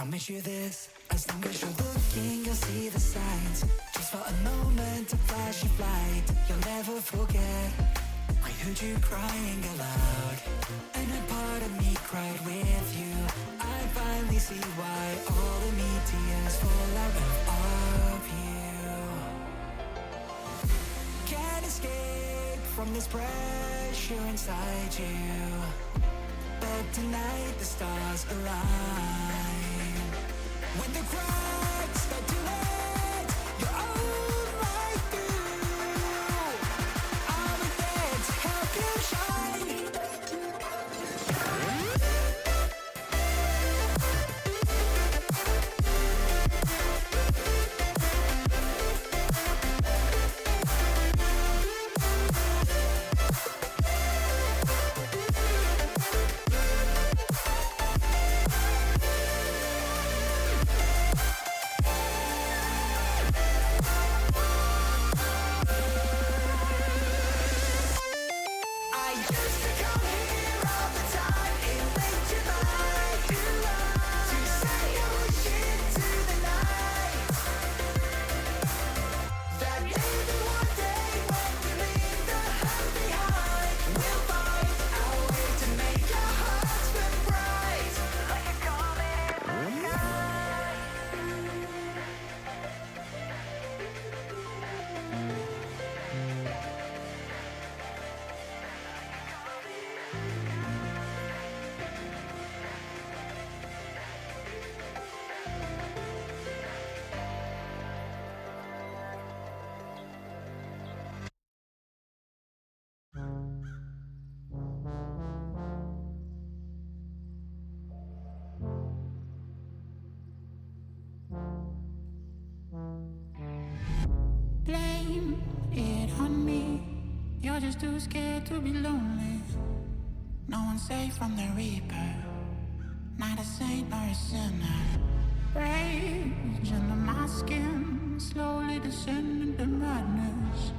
promise you this, as long as you're looking, you'll see the signs. Just for a moment, a flash of light, you'll never forget. I heard you crying aloud, and a part of me cried with you. I finally see why all the meteors fall out of you. Can't escape from this pressure inside you, but tonight the stars align. When the cracks start to let you're all right through, I'll be there to help you shine. I used to come here all the time in late July to say I wish into the night. That maybe one day when we leave the hurt behind, we'll find our way to make our hearts burn bright. Like a comet in the sky. Blame it on me. You're just too scared to be lonely. No one's safe from the reaper, not a saint nor a sinner. Rage under my skin, slowly descend into madness.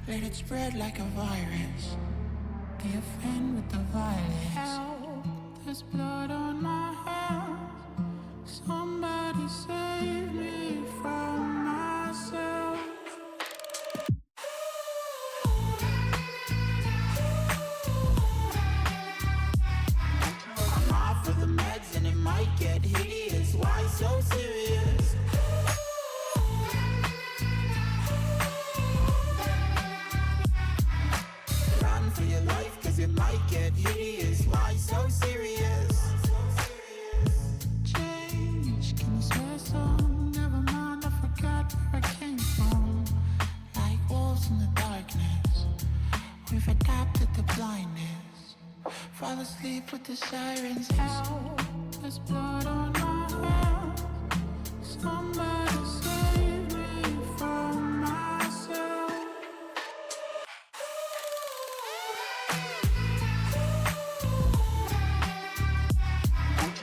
Let it spread like a virus. Be a friend with the violence. Help, there's blood on my hands. Somebody save me from myself. I'm off of the meds and it might get hideous. Why so serious? Run for your life, cause it might get hideous. Why so serious? Change, can you swear some? Never mind, I forgot where I came from. Like wolves in the darkness, we've adapted to blindness. Fall asleep with the sirens out. There's blood on my hands. Somebody save me from myself.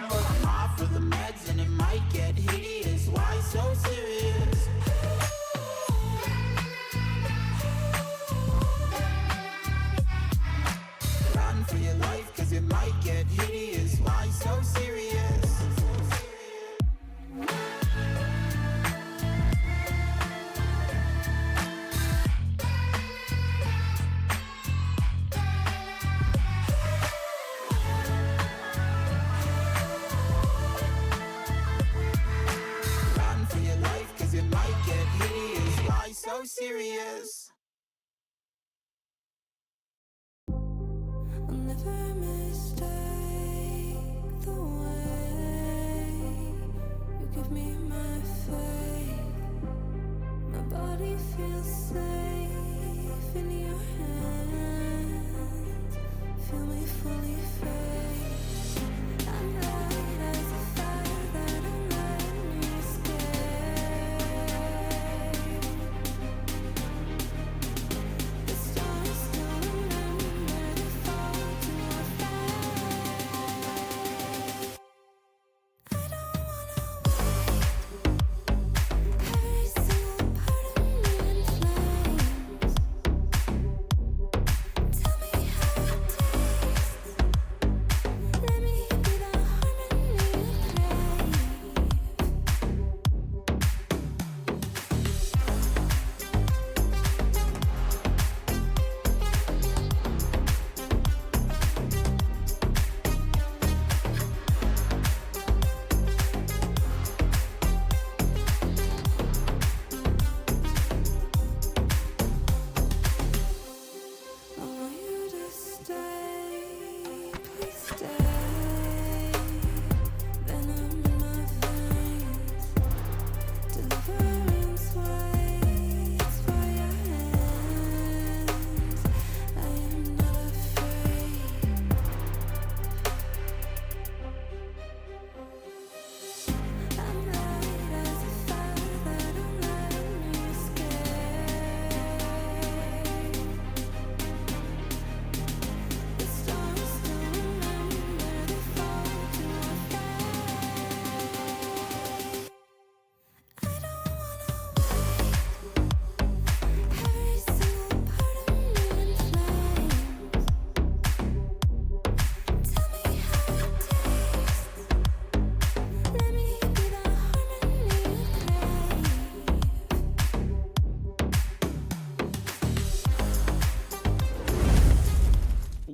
I'm off of the meds and it might get hideous. Why so serious? Run for your life, cause it might get hideous. Why so serious? Run for your life, cause it might get hideous. Why so serious? I'll never mistake the way you give me my faith. My body feels safe in your hands. Feel me fully face. I'm light as a fire that I'm letting you escape. The stars still remember to fall to our fate. I don't wanna wait. Every single part of me inflamed.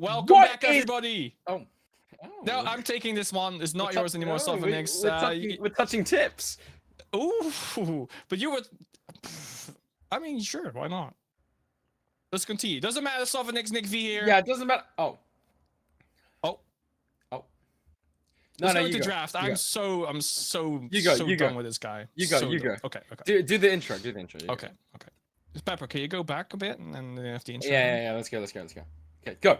welcome What back, is- everybody. Oh. No, I'm taking this one. It's not We're yours anymore, no, Sophenix. we're touching tips. Ooh, but you were. I mean, sure, why not? Let's continue. Doesn't matter, Sophenix, Nick V here. Yeah, it doesn't matter. Oh. Oh. No, Let's no, go you to go. draft. You I'm go. so You go, so you done go. with this guy. You go, So you done. go. Okay. Do the intro. Do the intro. You go. Okay. Pepper, can you go back a bit and then have the intro? Yeah. Let's go. Okay, go.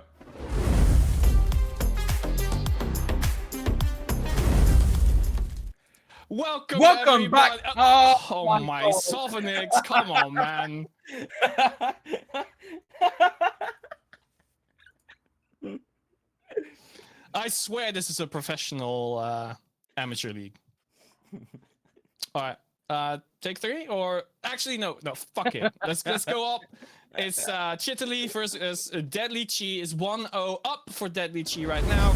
Welcome Welcome back. everybody. Oh, My God. Sophenix, come on, man. I swear this is a professional amateur league. All right, take 3, or actually no, fuck it. Let's go up. It's Chitaly versus Deadly Chi. Is 1-0 up for Deadly Chi right now.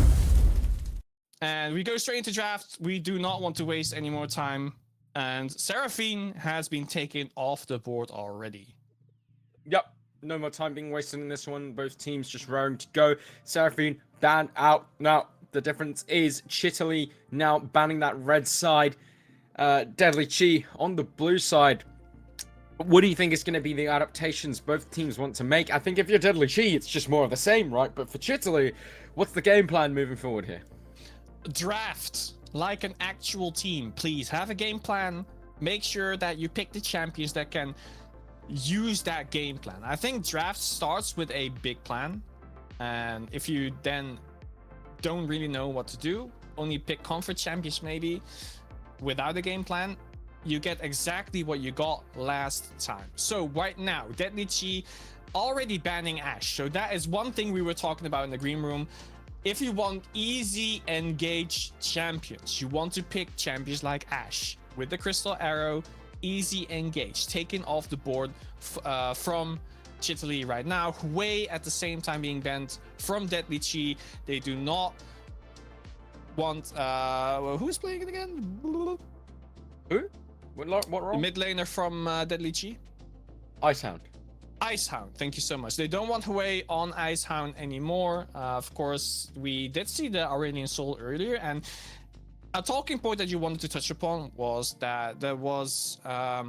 And we go straight into draft. We do not want to waste any more time. And Seraphine has been taken off the board already. Yep. No more time being wasted in this one. Both teams just raring to go. Seraphine banned out. Now, the difference is Chitaly now banning that red side. Deadly Chi on the blue side. What do you think is going to be the adaptations both teams want to make? I think if you're Deadly Chi, it's just more of the same, right? But for Chitaly, what's the game plan moving forward here? Draft like an actual team. Please have a game plan. Make sure that you pick the champions that can use that game plan. I think draft starts with a big plan, and if you then don't really know what to do, only pick comfort champions maybe without a game plan, you get exactly what you got last time. So right now, Deadly Chi already banning Ashe. So that is one thing we were talking about in the green room. If you want easy engage champions, you want to pick champions like Ashe with the crystal arrow, easy engage, taken off the board from Chitaly right now. Hui at the same time being banned from Deadly Chi. They do not want who's playing it again? Who? What The role? mid laner from Deadly Chi. Icehound. Icehound, thank you so much. They don't want Hui on Icehound anymore. Of course, we did see the Aurelian Soul earlier, and a talking point that you wanted to touch upon was that there was a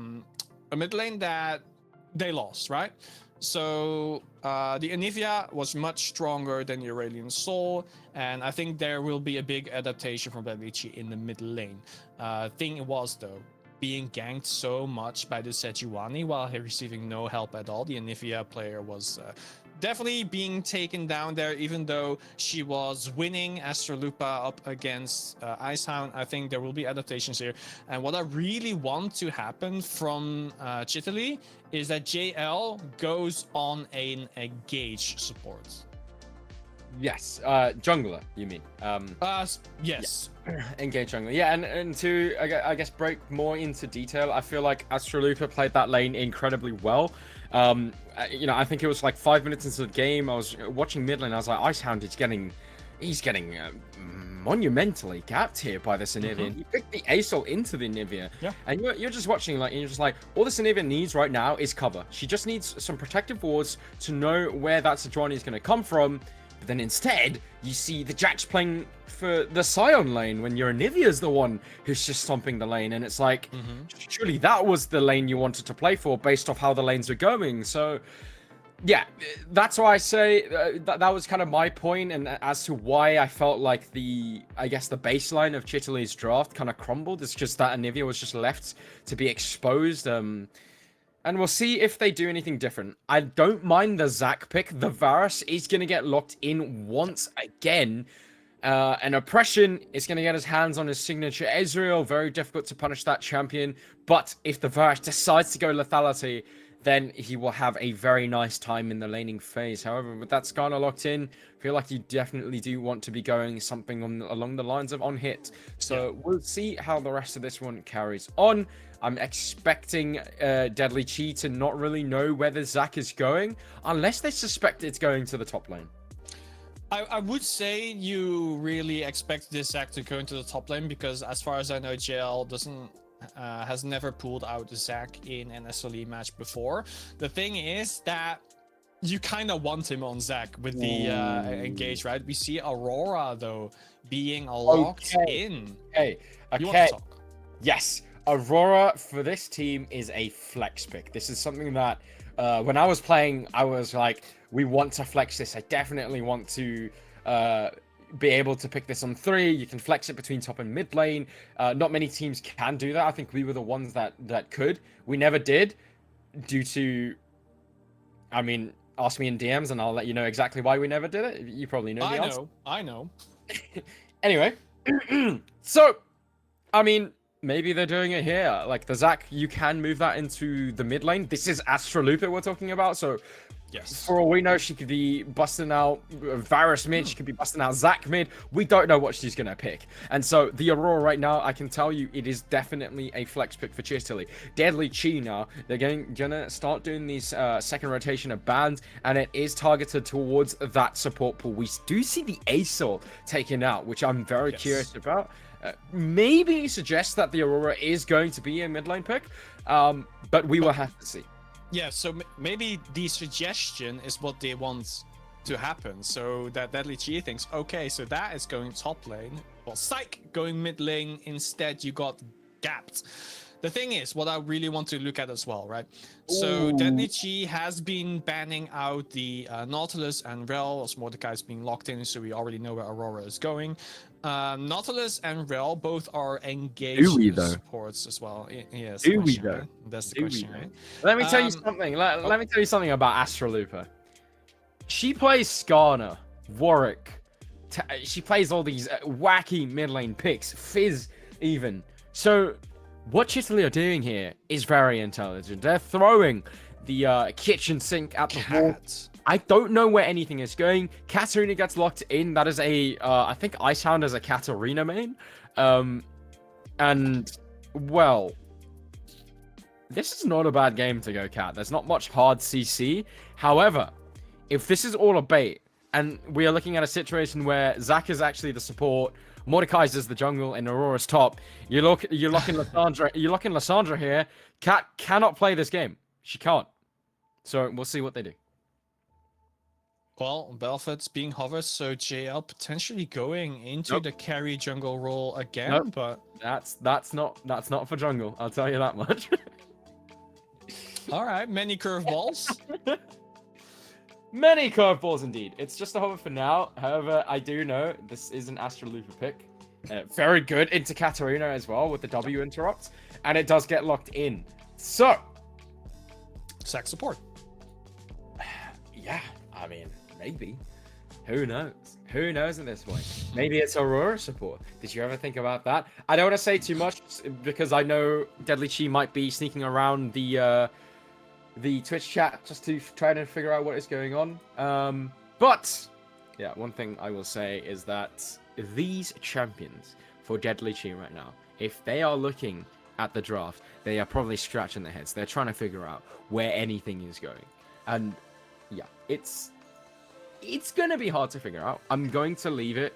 mid lane that they lost, right? So the Anivia was much stronger than the Aurelian Soul, and I think there will be a big adaptation from Deadly Chi in the mid lane. Thing was though, being ganked so much by the Sejuani while receiving no help at all. The Anivia player was definitely being taken down there, even though she was winning Astralupa up against Icehound. I think there will be adaptations here. And what I really want to happen from Chitaly is that JL goes on an engage support. Yes. Jungler, you mean? Yes. Engage jungler. Yeah, and to I guess break more into detail, I feel like Astralupa played that lane incredibly well. I think it was like 5 minutes into the game, I was watching mid lane, I was like, Icehound is getting monumentally gapped here by this Anivia. And he picked the ASOL into the Anivia. Yeah. And you're just watching, like, and you're just like, all this Anivia needs right now is cover. She just needs some protective wards to know where that Sejuani is going to come from. But then instead, you see the Jax playing for the Scion lane when your Anivia's the one who's just stomping the lane. And it's like, surely that was the lane you wanted to play for based off how the lanes are going. So, yeah, that's why I say that was kind of my point, and as to why I felt like the baseline of Chitaly's draft kind of crumbled. It's just that Anivia was just left to be exposed. And we'll see if they do anything different. I don't mind the Zac pick. The Varus is going to get locked in once again. And Oppression is going to get his hands on his signature Ezreal. Very difficult to punish that champion. But if the Varus decides to go lethality, then he will have a very nice time in the laning phase. However, with that Skarner locked in, I feel like you definitely do want to be going something along the lines of on hit. So we'll see how the rest of this one carries on. I'm expecting Deadly Chi to not really know where the Zac is going, unless they suspect it's going to the top lane. I would say you really expect this Zac to go into the top lane, because as far as I know, JL has never pulled out the Zac in an SLE match before. The thing is that you kind of want him on Zac with the engage, right? We see Aurora though being locked in. Okay. You want to Okay. talk? Yes. Aurora for this team is a flex pick. This is something that when I was playing, I was like, we want to flex this. I definitely want to be able to pick this on 3. You can flex it between top and mid lane. Not many teams can do that. I think we were the ones that could. We never did due to, I mean, ask me in DMs and I'll let you know exactly why we never did it. You probably know the answer. I know. Anyway, so, I mean, maybe they're doing it here. Like, the Zac, you can move that into the mid lane. This is Astra Lupa we're talking about, so Yes. for all we know, she could be busting out Varus mid, she could be busting out Zac mid. We don't know what she's going to pick. And so, the Aurora right now, I can tell you, it is definitely a flex pick for Chitaly. Deadly Chi now, they're gonna start doing these second rotation of bans, and it is targeted towards that support pool. We do see the Aesol taken out, which I'm very curious about. Maybe suggests that the Aurora is going to be a mid lane pick, but we will have to see. Yeah, so maybe the suggestion is what they want to happen. So that Deadly Chi thinks, okay, so that is going top lane. Well, Psych going mid lane. Instead, you got gapped. The thing is, what I really want to look at as well, right? So Deadly Chi has been banning out the Nautilus and Rel, as Mordecai is being locked in, so we already know where Aurora is going. Nautilus and Rel both are engaged supports as well. Yes. Do we though? Right? That's the question, right? Let me tell you something. Let me tell you something about Astra Lupa. She plays Skarner, Warwick. She plays all these wacky mid lane picks, Fizz even. So what Chitaly are doing here is very intelligent. They're throwing the kitchen sink at the wall. I don't know where anything is going. Katarina gets locked in. That is a, I think Icehound is a Katarina main. And, well, this is not a bad game to go Cat. There's not much hard CC. However, if this is all a bait, and we are looking at a situation where Zac is actually the support, Mordekaiser is the jungle, and Aurora's top, you're locking Lysandra here. Cat cannot play this game. She can't. So we'll see what they do. Well, Belford's being hovered, so JL potentially going into the carry jungle role again, but that's not for jungle. I'll tell you that much. all right, many curveballs. Many curveballs indeed. It's just a hover for now. However, I do know this is an Astra Lupa pick. Very good into Katarina as well with the W interrupt, and it does get locked in. So, Zac support. Yeah, I mean, maybe. Who knows? Who knows at this point? Maybe it's Aurora support. Did you ever think about that? I don't want to say too much because I know Deadly Chi might be sneaking around the Twitch chat just to try to figure out what is going on. But yeah, one thing I will say is that these champions for Deadly Chi right now, if they are looking at the draft, they are probably scratching their heads. They're trying to figure out where anything is going. And yeah, it's gonna be hard to figure out. I'm going to leave it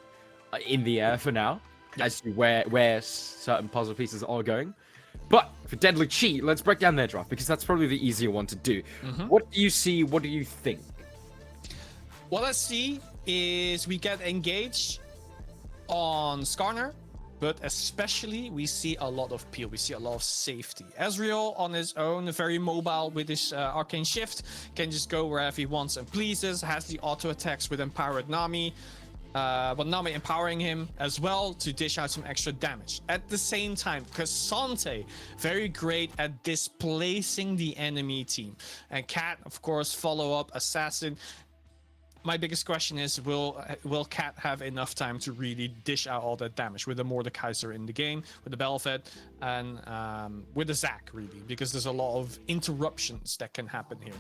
in the air for now as to where certain puzzle pieces are going. But for Deadly Chi, let's break down their draft because that's probably the easier one to do. What do you see? What do you think? What I see is we get engaged on Skarner, but especially we see a lot of peel. We see a lot of safety. Ezreal on his own, very mobile with his arcane shift, can just go wherever he wants and pleases, has the auto attacks with empowered Nami. But Nami empowering him as well to dish out some extra damage. At the same time, Cassante, very great at displacing the enemy team. And Cat, of course, follow up, Assassin. My biggest question is, will Cat have enough time to really dish out all that damage with the Mordekaiser in the game, with the Belfed, and with the Zac, really? Because there's a lot of interruptions that can happen here.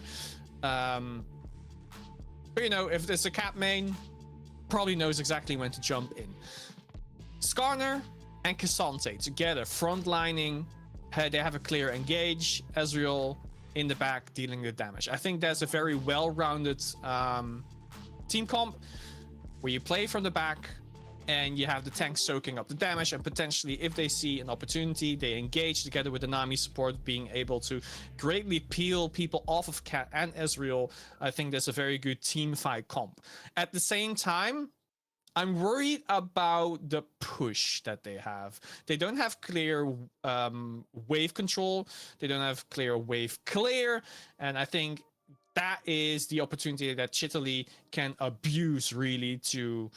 But, you know, if there's a Cat main, probably knows exactly when to jump in. Skarner and Cassante together, frontlining. They have a clear engage. Ezreal in the back dealing the damage. I think that's a very well-rounded team comp where you play from the back, and you have the tank soaking up the damage, and potentially if they see an opportunity, they engage together with the Nami support, being able to greatly peel people off of Cat and Ezreal. I think that's a very good team fight comp. At the same time, I'm worried about the push that they have. They don't have clear wave control. They don't have clear wave clear. And I think that is the opportunity that Chitaly can abuse really to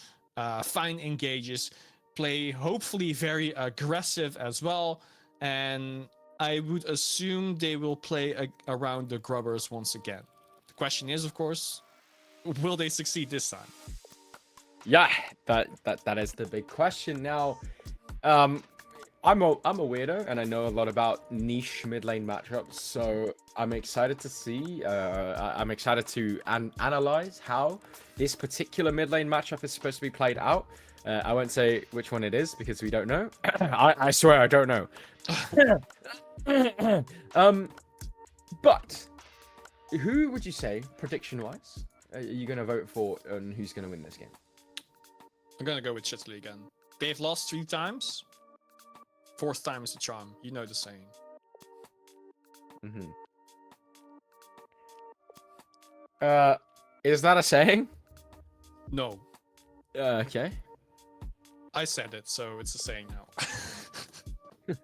find engages, play hopefully very aggressive as well. And I would assume they will play around the grubbers once again. The question is, of course, will they succeed this time? Yeah, that is the big question. Now, I'm a weirdo, and I know a lot about niche mid lane matchups, so I'm excited to see. I'm excited to analyze how this particular mid lane matchup is supposed to be played out. I won't say which one it is because we don't know. I swear I don't know. But who would you say, prediction-wise, are you going to vote for, and who's going to win this game? I'm gonna go with Chitaly again. They've lost 3 times. 4th time is the charm. You know the saying. Mm-hmm. Is that a saying? No, Okay. I said it, so it's a saying now.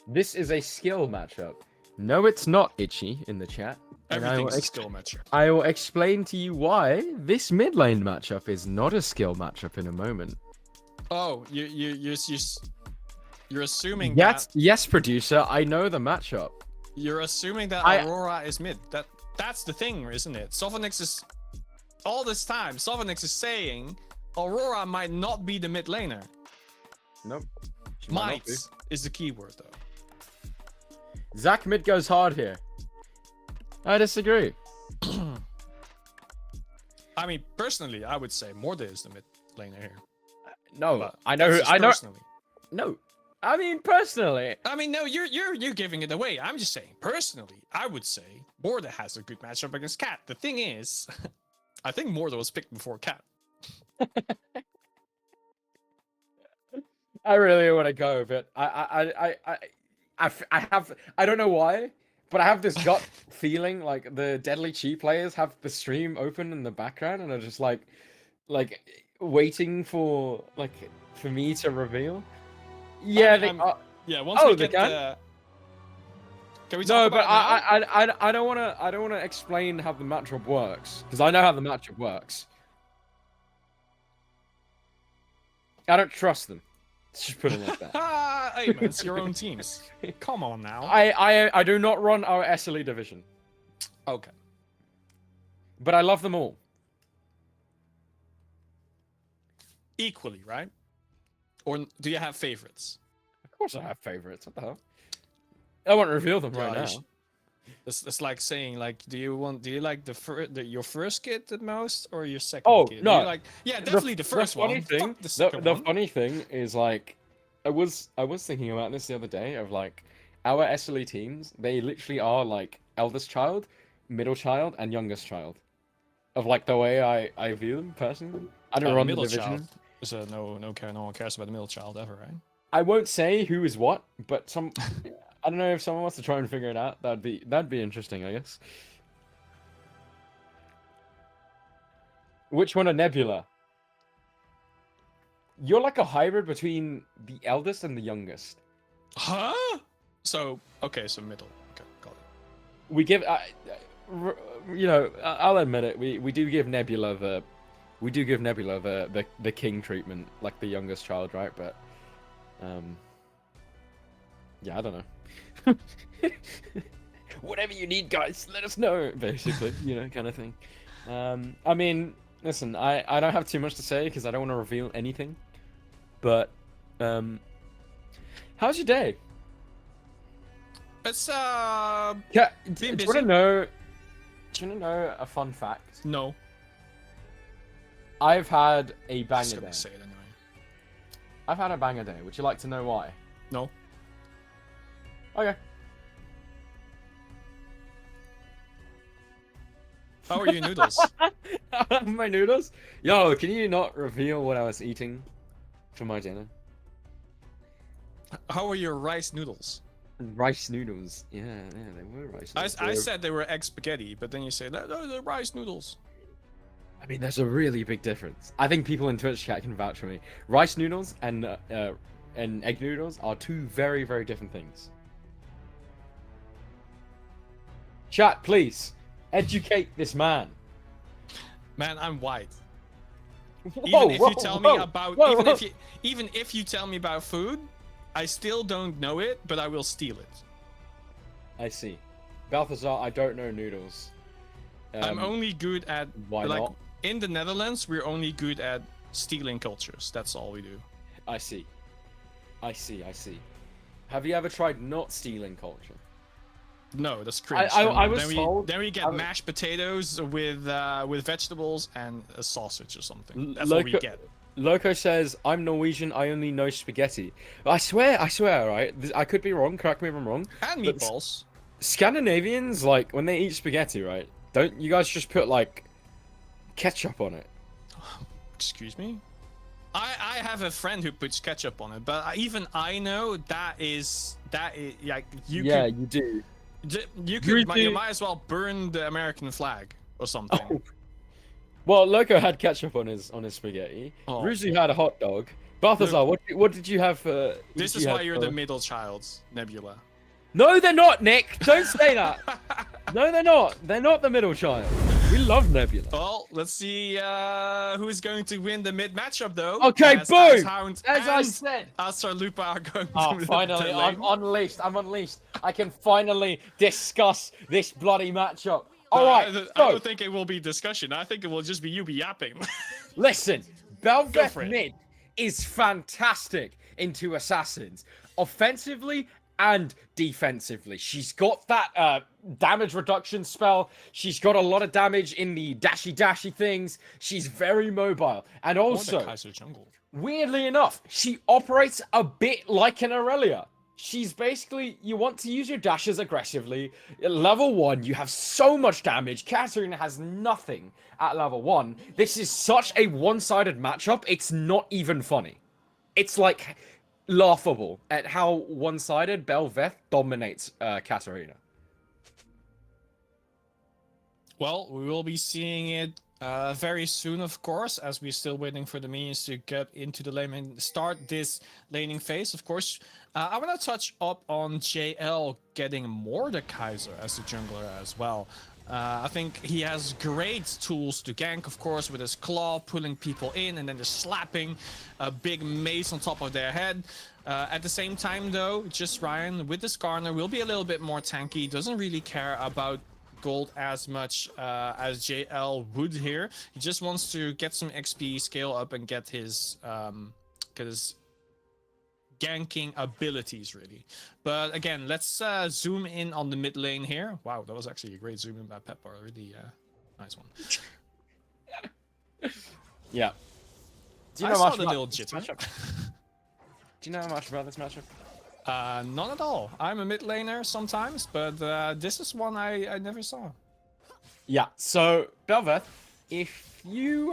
This is a skill matchup. No, it's not, Itchy, in the chat. And Everything's a skill matchup. I will explain to you why this mid lane matchup is not a skill matchup in a moment. Oh, you're assuming Yes, that yes, producer, I know the matchup. you're assuming that Aurora is mid. That's the thing, isn't it? Sophoenix is all this time. Sophoenix is saying Aurora might not be the mid laner. Nope. She Might not be. is the keyword though. Zach mid goes hard here. I disagree. I mean, personally, I would say Morde is the mid laner here. No, But I know. that's just I know. personally. No, I mean personally. I mean, no, you're giving it away. I'm just saying, personally, I would say Morde has a good matchup against Cat. The thing is, I think Morde was picked before Cat. I really want to go, but I don't know why, but I have this gut feeling like the Deadly Chi players have the stream open in the background and are just like waiting for me to reveal. Yeah, Yeah, once Oh, we they get can? can we no, talk but about now? I don't want to explain how the matchup works because I know how the matchup works. I don't trust them. Let's just put it like that. Hey man, it's your own teams. Come on now. I do not run our SLE division, Okay. but I love them all. Equally, right? Or do you have favorites? Of course, I have favorites. What the hell? I won't reveal them right Yeah, now. you It's like saying do you like your first kid the most or your second Oh, kid? no. You're like, yeah, definitely the first funny one. thing, Fuck the second the one. funny thing is like, I was thinking about this the other day of like our SLE teams. They literally are like eldest child, middle child, and youngest child. Of like the way I view them personally. I don't run the middle division. child. So no one cares about the middle child ever, right? I won't say who is what, but I don't know if someone wants to try and figure it out. That'd be interesting, I guess. Which one are Nebula? You're like a hybrid between the eldest and the youngest. Huh? So okay, so middle. Okay, got it. We give, I'll admit it. We do give Nebula the king treatment, like the youngest child, right? But, yeah, I don't know. Whatever you need, guys, let us know. Basically, kind of thing. I mean, listen, I don't have too much to say because I don't want to reveal anything. But, how's your day? It's Yeah, do you busy. want to know? Do you want to know a fun fact? no. I've had a I'm banger just day. gonna say it anyway. I've had a banger day. Would you like to know why? No. Okay. How are your noodles? My noodles? Yo, can you not reveal what I was eating? for my dinner. How are your rice noodles? Rice noodles. Yeah, they were rice noodles. I said they were egg spaghetti, but then you say, no, they're rice noodles. I mean, there's a really big difference. I think people in Twitch chat can vouch for me. Rice noodles and egg noodles are two very, very different things. Chat, please educate this man. Man, I'm white. Whoa, Even if you tell me about, even if you tell me about food, I still don't know it, but I will steal it. I see. Balthazar, I don't know noodles. I'm only good at why like not? in the Netherlands. We're only good at stealing cultures. That's all we do. I see. Have you ever tried not stealing culture? No, that's cringe. I was told. Then we get mashed potatoes with vegetables and a sausage or something. That's what we get. Loco says, I'm Norwegian, I only know spaghetti. I swear, right? I could be wrong, correct me if I'm wrong. And but meatballs. Scandinavians, like, when they eat spaghetti, right? Don't you guys just put, like, ketchup on it? Excuse me? I have a friend who puts ketchup on it, but even I know that is like you do. You could you might as well burn the American flag or something. Oh. Well, Loco had ketchup on his spaghetti. Oh. Ruzu had a hot dog. Balthazar, what did you have for? This is why you're the middle child, Nebula. No, they're not, Nick. Don't say that. No, they're not. They're not the middle child. We love Nebula. Well, let's see who's going to win the mid matchup, though. Okay, boom. As I said. Astra Lupa are going to finally, I'm unleashed. I can finally discuss this bloody matchup. All right. I don't think it will be discussion. I think it will just be you be yapping. Listen, Belveth mid is fantastic into assassins, offensively and defensively. She's got that damage reduction spell. She's got a lot of damage in the dashy things. She's very mobile, and also, weirdly enough, she operates a bit like an Aurelia. She's basically, you want to use your dashes aggressively. At level 1, you have so much damage. Katarina has nothing at level 1. This is such a one-sided matchup, it's not even funny. It's like laughable at how one-sided Belveth dominates Katarina. Well, we will be seeing it very soon, of course, as we're still waiting for the minions to get into the lane and start this laning phase. Of course, I want to touch up on JL getting Mordekaiser as the jungler as well. I think he has great tools to gank, of course, with his claw, pulling people in and then just slapping a big mace on top of their head. At the same time, though, just Ryan with the Skarner will be a little bit more tanky, doesn't really care about gold as much as JL would here. He just wants to get some XP, scale up, and get his ganking abilities, really. But again, let's zoom in on the mid lane here. Wow, that was actually a great zoom in by Pepper. Really nice one. Yeah. Do you know much about this matchup? Do you know much about this matchup? None at all. I'm a mid laner sometimes, but this is one I never saw. Yeah, so Belveth, if you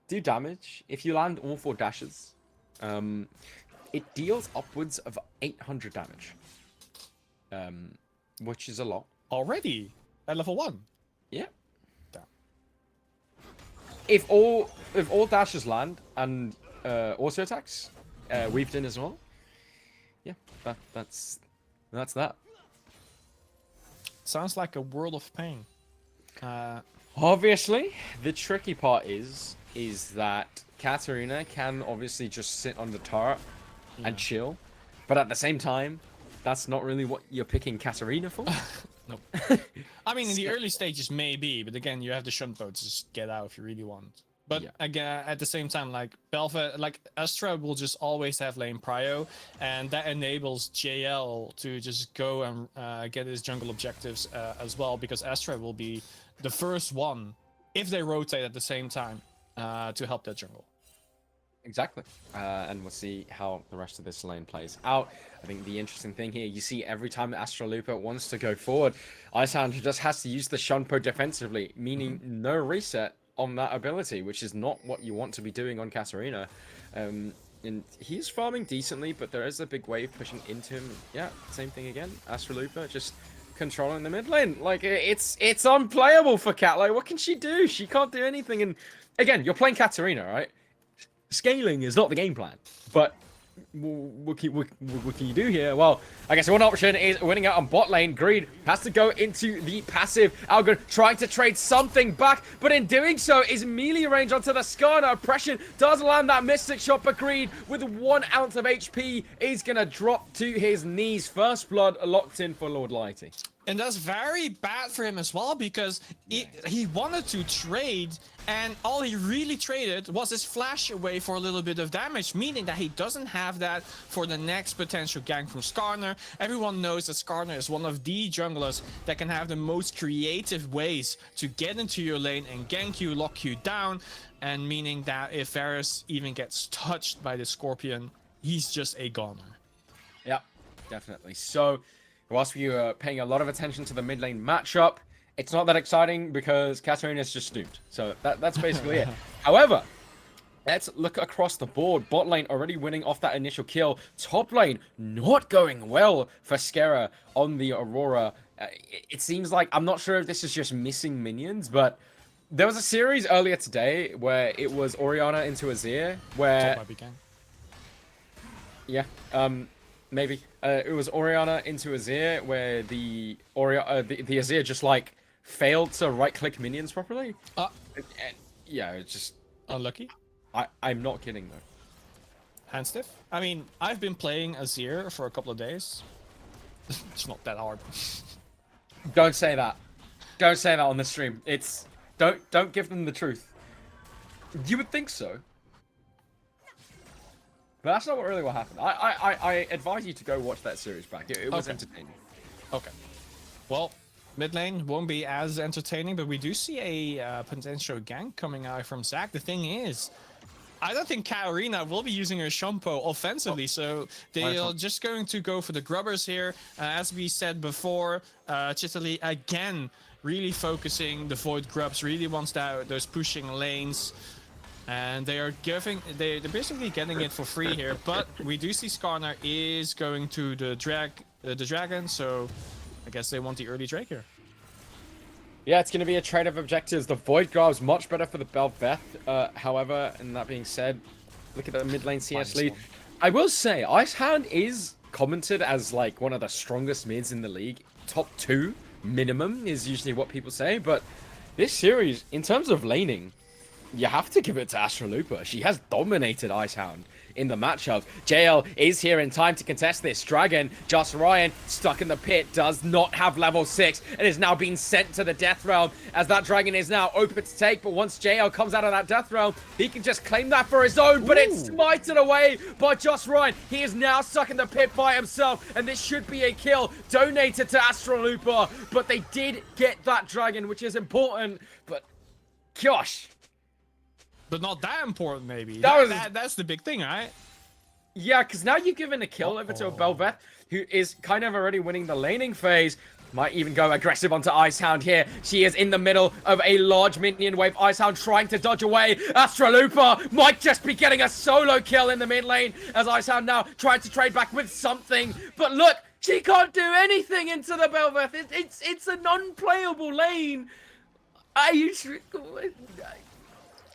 do damage, if you land all 4 dashes, it deals upwards of 800 damage, which is a lot. Already at level 1. Yeah. Damn. If all dashes land and auto attacks weaved in as well, yeah, that's that. Sounds like a world of pain. Obviously, the tricky part is that Katarina can obviously just sit on the turret and chill, but at the same time, that's not really what you're picking Katarina for. Nope. I mean, in the early stages, maybe, but again, you have the shunt boat to just get out if you really want. But again, at the same time, like Belveth, like Astra will just always have lane prio, and that enables JL to just go and get his jungle objectives as well, because Astra will be the first one, if they rotate at the same time, to help that jungle. Exactly. And we'll see how the rest of this lane plays out. I think the interesting thing here, you see every time Astra Lupa wants to go forward, Icehound just has to use the Shunpo defensively, meaning no reset on that ability, which is not what you want to be doing on Katarina. And he's farming decently, but there is a big wave pushing into him. Yeah, same thing again. Astralupa just controlling the mid lane. Like, it's unplayable for Cat. Like, what can she do? She can't do anything. And again, you're playing Katarina, right? Scaling is not the game plan, but what can you do here? Well, I guess one option is winning out on bot lane. Greed has to go into the passive. Algon trying to trade something back, but in doing so is melee range onto the Skarner. Oppression does land that Mystic Shot, but Greed with 1 ounce of HP is going to drop to his knees. First blood locked in for Lord Lighty. And that's very bad for him as well, because he wanted to trade, and all he really traded was his flash away for a little bit of damage, meaning that he doesn't have that for the next potential gank from Skarner. Everyone knows that Skarner is one of the junglers that can have the most creative ways to get into your lane and gank you, lock you down, and meaning that if Varus even gets touched by the Scorpion, he's just a goner. Yeah, definitely. So, whilst we are paying a lot of attention to the mid lane matchup, it's not that exciting because Katarina's just doomed. So that's basically it. However, let's look across the board. Bot lane already winning off that initial kill. Top lane not going well for Skera on the Aurora. It seems like, I'm not sure if this is just missing minions, but there was a series earlier today where it was Orianna into Azir, where... Top might be gang. Yeah, maybe. It was Orianna into Azir, where the Azir just, like, failed to right-click minions properly. Yeah, it's just... Unlucky. I'm not kidding, though. Hand stiff. I mean, I've been playing Azir for a couple of days. It's not that hard. Don't say that. Don't say that on the stream. It's... Don't give them the truth. You would think so. But that's not really what happened. I advise you to go watch that series back. It was entertaining. Okay. Well, mid lane won't be as entertaining, but we do see a potential gank coming out from Zac. The thing is, I don't think Katarina will be using her Shampoo offensively, so they are just going to go for the grubbers here. As we said before, Chitaly again really focusing the Void Grubs, really wants those pushing lanes. And they're basically getting it for free here, but we do see Skarner is going to the dragon, so I guess they want the early Drake here. Yeah, it's going to be a trade of objectives. The Void Grab's much better for the Bel'Veth. However, and that being said, look at the mid lane CS lead. I will say, Icehound is commented as like one of the strongest mids in the league. Top 2 minimum is usually what people say, but this series, in terms of laning, you have to give it to Astralupa. She has dominated Icehound in the matchup. JL is here in time to contest this. Dragon, Just Ryan, stuck in the pit, does not have level 6 and is now being sent to the Death Realm as that Dragon is now open to take. But once JL comes out of that Death Realm, he can just claim that for his own, but it's smited away by Just Ryan. He is now stuck in the pit by himself, and this should be a kill donated to Astralupa. But they did get that Dragon, which is important, but gosh. But not that important, maybe. That's the big thing, right? Yeah, because now you've given a kill over to a Bel'Veth, who is kind of already winning the laning phase. Might even go aggressive onto Icehound here. She is in the middle of a large minion wave. Icehound trying to dodge away. Astralupa might just be getting a solo kill in the mid lane as Icehound now trying to trade back with something. But look, she can't do anything into the Bel'Veth. It's an unplayable lane.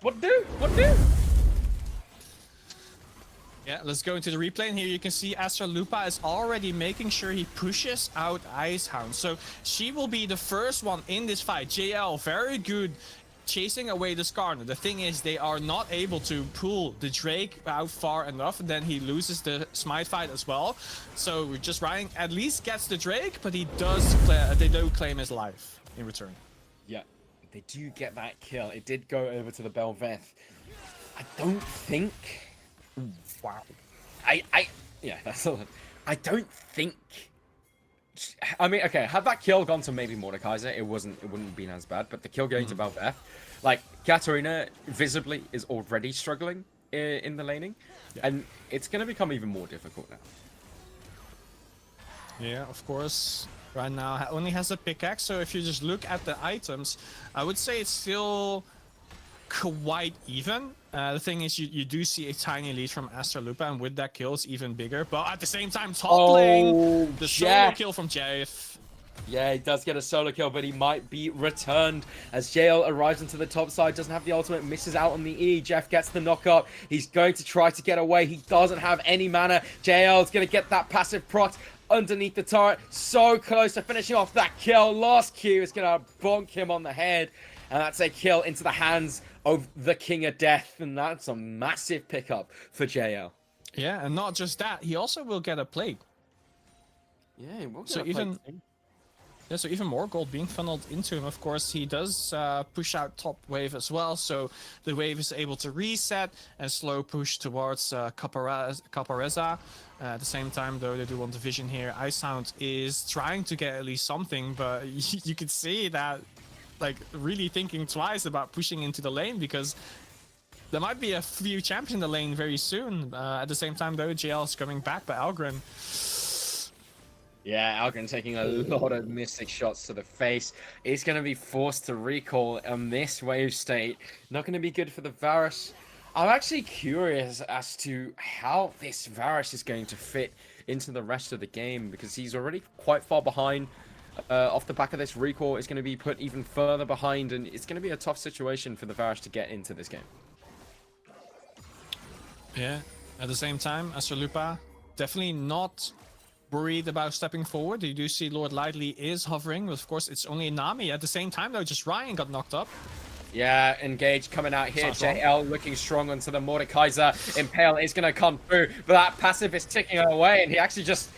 What do? Yeah, let's go into the replay, and here you can see Astralupa is already making sure he pushes out Icehound. So she will be the first one in this fight. JL, very good chasing away the Skarner. The thing is, they are not able to pull the Drake out far enough, and then he loses the Smite fight as well. So just Ryan at least gets the Drake, but they do claim his life in return. Yeah. They do get that kill. It did go over to the Bel'Veth. I don't think... Wow. Yeah, that's all. I don't think... I mean, okay, had that kill gone to maybe Mordekaiser, it wouldn't have been as bad, but the kill going to Bel'Veth, like, Katarina visibly is already struggling in the laning, and it's going to become even more difficult now. Yeah, of course. Right now only has a pickaxe, so if you just look at the items, I would say it's still quite even. The thing is, you do see a tiny lead from Astralupa, and with that kill, it's even bigger. But at the same time, top lane, the solo Jeff. kill from Jeff. Yeah, he does get a solo kill, but he might be returned as JL arrives into the top side, doesn't have the ultimate, misses out on the E. Jeff gets the knock up. He's going to try to get away. He doesn't have any mana. JL's going to get that passive proc underneath the turret. So close to finishing off that kill. Last Q is going to bonk him on the head. And that's a kill into the hands of the King of Death. And that's a massive pickup for JL. Yeah, and not just that, he also will get a plate. Yeah, he will get So a even... plate. Yeah, so even more gold being funneled into him. Of course, he does push out top wave as well, so the wave is able to reset and slow push towards Capareza. At the same time, though, they do want the vision here. Icehound is trying to get at least something, but you can see that, like, really thinking twice about pushing into the lane, because there might be a few champions in the lane very soon. At the same time, though, JL is coming back by Algren. Yeah, Algren taking a lot of mystic shots to the face. He's going to be forced to recall on this wave state. Not going to be good for the Varus. I'm actually curious as to how this Varus is going to fit into the rest of the game, because he's already quite far behind. Off the back of this recall, is going to be put even further behind, and it's going to be a tough situation for the Varus to get into this game. Yeah, at the same time, Astralupa definitely not worried about stepping forward. You do see Lord Lightly is hovering, but of course it's only Nami. At the same time, though, just Ryan got knocked up. Yeah, Engage coming out here. Sounds JL looking strong onto the Mordekaiser. Impale is going to come through, but that passive is ticking away, and he actually just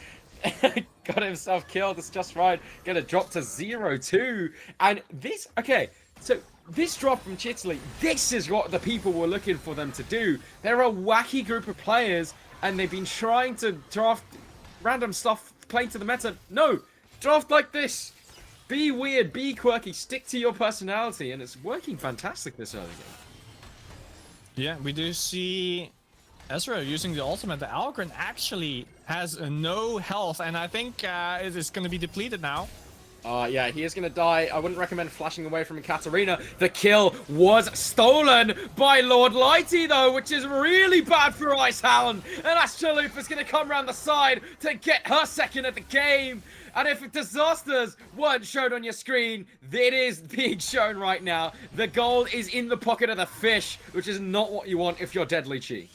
got himself killed. It's just right. Going to drop to 0-2. And this, okay, so this drop from Chitaly, this is what the people were looking for them to do. They're a wacky group of players, and they've been trying to draft random stuff playing to the meta. No, draft like this. Be weird, be quirky, stick to your personality, and it's working fantastic this early game. Yeah, we do see Ezra using the ultimate. The Algren actually has no health, and I think it is going to be depleted now. Yeah, he is going to die. I wouldn't recommend flashing away from Katarina. The kill was stolen by Lord Lighty, though, which is really bad for Icehound. And Astralupa's going to come around the side to get her second at the game. And if disasters weren't shown on your screen, it is being shown right now. The gold is in the pocket of the fish, which is not what you want if you're Deadly Chi.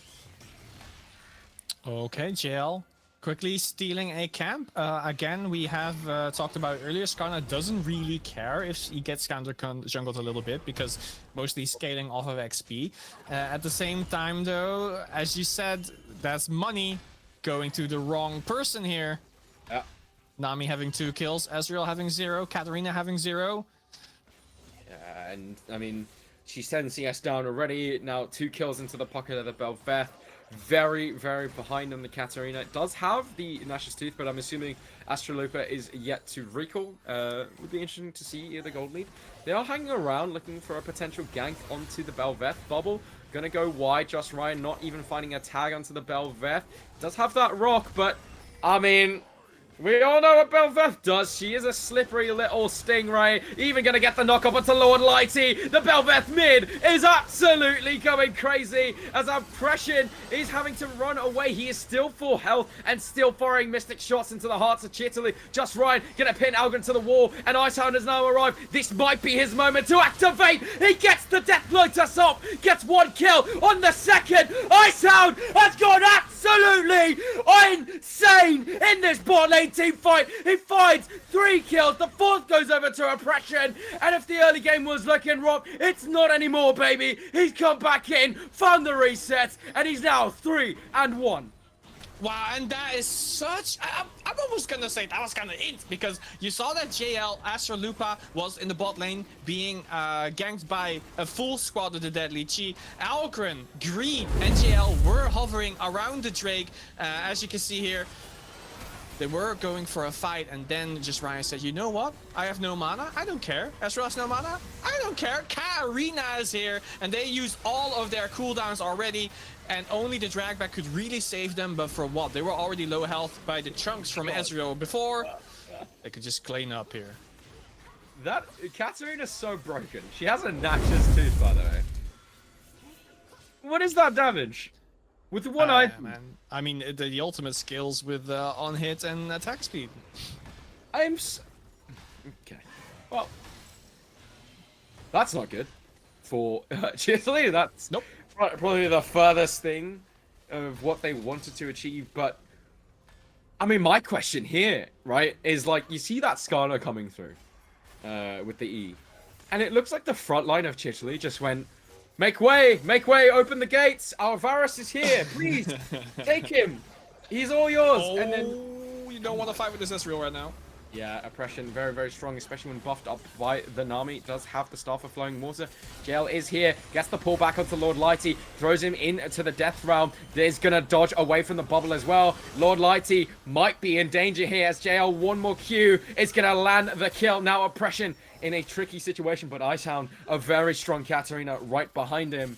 Okay, JL quickly stealing a camp. Again, we have talked about earlier, Skarna doesn't really care if he gets counter-jungled a little bit, because mostly scaling off of XP. At the same time, though, as you said, that's money going to the wrong person here. Yeah. Nami having 2 kills, Ezreal having 0, Katarina having 0. Yeah, and, I mean, she's sending CS down already. Now 2 kills into the pocket of the Bel'Veth. Very, very behind on the Katarina. It does have the Nash's Tooth, but I'm assuming Astralupa is yet to recall. Would be interesting to see the gold lead. They are hanging around looking for a potential gank onto the Bel'Veth. Bubble gonna go wide. Just Ryan not even finding a tag onto the Bel'Veth. Does have that rock, but I mean, we all know what Bel'Veth does. She is a slippery little stingray. Even going to get the knock up onto Lord Lighty. The Bel'Veth mid is absolutely going crazy as Oppression is having to run away. He is still full health and still firing mystic shots into the hearts of Chitaly. Just Ryan going to pin Algren to the wall, and Icehound has now arrived. This might be his moment to activate. He gets the Death Lotus off. Gets 1 kill on the second. Icehound has gone absolutely insane in this bot lane team fight. He finds 3 kills. The 4th goes over to Oppression. And if the early game was looking rough, it's not anymore, baby. He's come back in, found the resets, and he's now 3-1. Wow, and that is such... I'm almost gonna say that was kind of it, because you saw that JL Astralupa was in the bot lane being ganked by a full squad of the Deadly Chi. Algren, Green, and JL were hovering around the Drake. As you can see here, they were going for a fight, and then just Ryan said, you know what? I have no mana. I don't care. Ezreal has no mana. I don't care. KAA is here, and they used all of their cooldowns already, and only the dragback could really save them, but for what? They were already low health by the chunks from Ezreal before. They could just clean up here. That Katarina's so broken. She has a Nash's Tooth, by the way. What is that damage? With the one item? Man. I mean, the ultimate skills with on hit and attack speed. Okay. Well, that's not good for Chitaly. That's Nope. probably the furthest thing of what they wanted to achieve. But I mean, my question here, right, is like you see that Skarner coming through with the E, and it looks like the front line of Chitaly just went, make way, open the gates. Our Varus is here, please take him. He's all yours. Oh, And then you don't want to fight with this Ezreal right now. yeah, oppression very, very strong, especially when buffed up by the Nami. It does have the Staff of Flowing Water. JL is here, gets the pull back onto Lord Lighty, throws him into the Death Realm. Is going to dodge away from the bubble as well. Lord Lighty might be in danger here as JL, one more Q, is going to land the kill. Now oppression in a tricky situation, but Icehound, a very strong Katarina right behind him.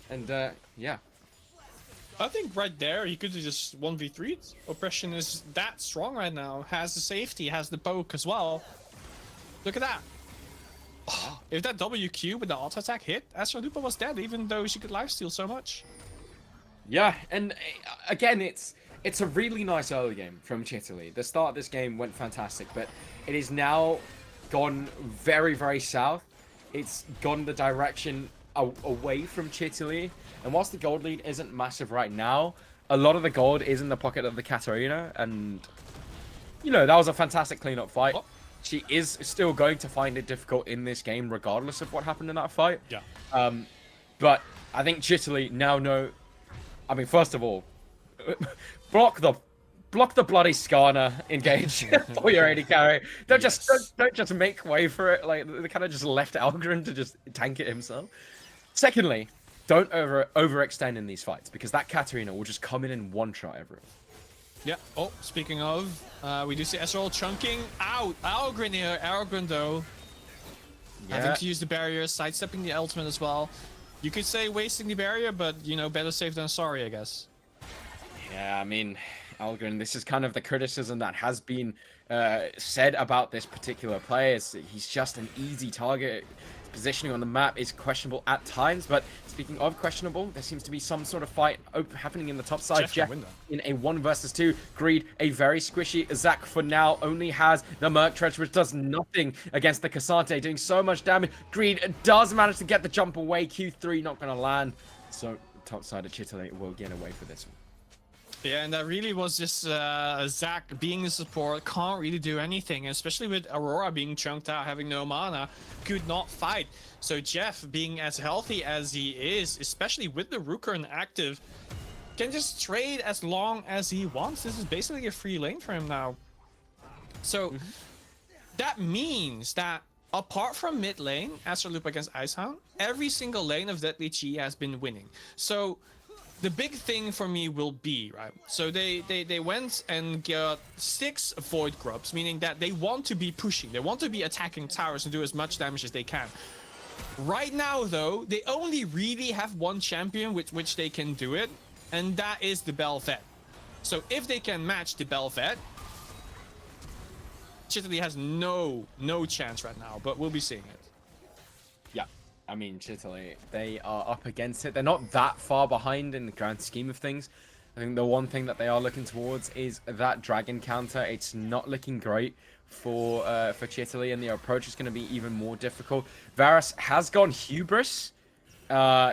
And yeah. I think right there, he could have just 1v3'd. Oppression is that strong right now. Has the safety, has the poke as well. Look at that. Oh, if that WQ with the auto attack hit, Astralupa was dead, even though she could lifesteal so much. Yeah, and again, it's a really nice early game from Chitaly. The start of this game went fantastic, but it is now gone very, very south. It's gone the direction away from Chitaly. And whilst the gold lead isn't massive right now, a lot of the gold is in the pocket of the Katarina. And, you know, that was a fantastic cleanup fight. Oh. She is still going to find it difficult in this game, regardless of what happened in that fight. Yeah. But I think Chitaly now know... I mean, first of all, block the bloody Skarner engage for your AD carry. Don't just make way for it. Like, they kind of just left Algren to just tank it himself. Secondly, don't overextend in these fights, because that Katarina will just come in and one-shot everyone. Yeah. Oh, speaking of, we do see Ezreal chunking out. Algren here. Algren, though, having to use the barrier, sidestepping the ultimate as well. You could say wasting the barrier, but, you know, better safe than sorry, I guess. Yeah, I mean, Algren, this is kind of the criticism that has been said about this particular player. He's just an easy target. His positioning on the map is questionable at times, but speaking of questionable, there seems to be some sort of fight happening in the top side. Jeff in a 1 versus 2. Greed, a very squishy. Zac for now only has the Merc Trench, which does nothing against the Cassante, doing so much damage. Greed does manage to get the jump away. Q3 not going to land. So top side of Chitaly will get away for this one. Yeah, and that really was just Zac being the support, can't really do anything, especially with Aurora being chunked out, having no mana, could not fight. So Jeff, being as healthy as he is, especially with the Rukern active, can just trade as long as he wants. This is basically a free lane for him now. So that means that apart from mid lane, Astralupa against Icehound, every single lane of Deadly Chi has been winning. So the big thing for me will be, right, so they went and got 6 Void Grubs, meaning that they want to be pushing, they want to be attacking towers and do as much damage as they can. Right now, though, they only really have one champion with which they can do it, and that is the Bel'Veth. So if they can match the Bel'Veth, Chitaly has no chance right now, but we'll be seeing it. Yeah, I mean, Chitaly, they are up against it. They're not that far behind in the grand scheme of things. I think the one thing that they are looking towards is that dragon counter. It's not looking great for Chitaly, and the approach is going to be even more difficult. Varus has gone hubris.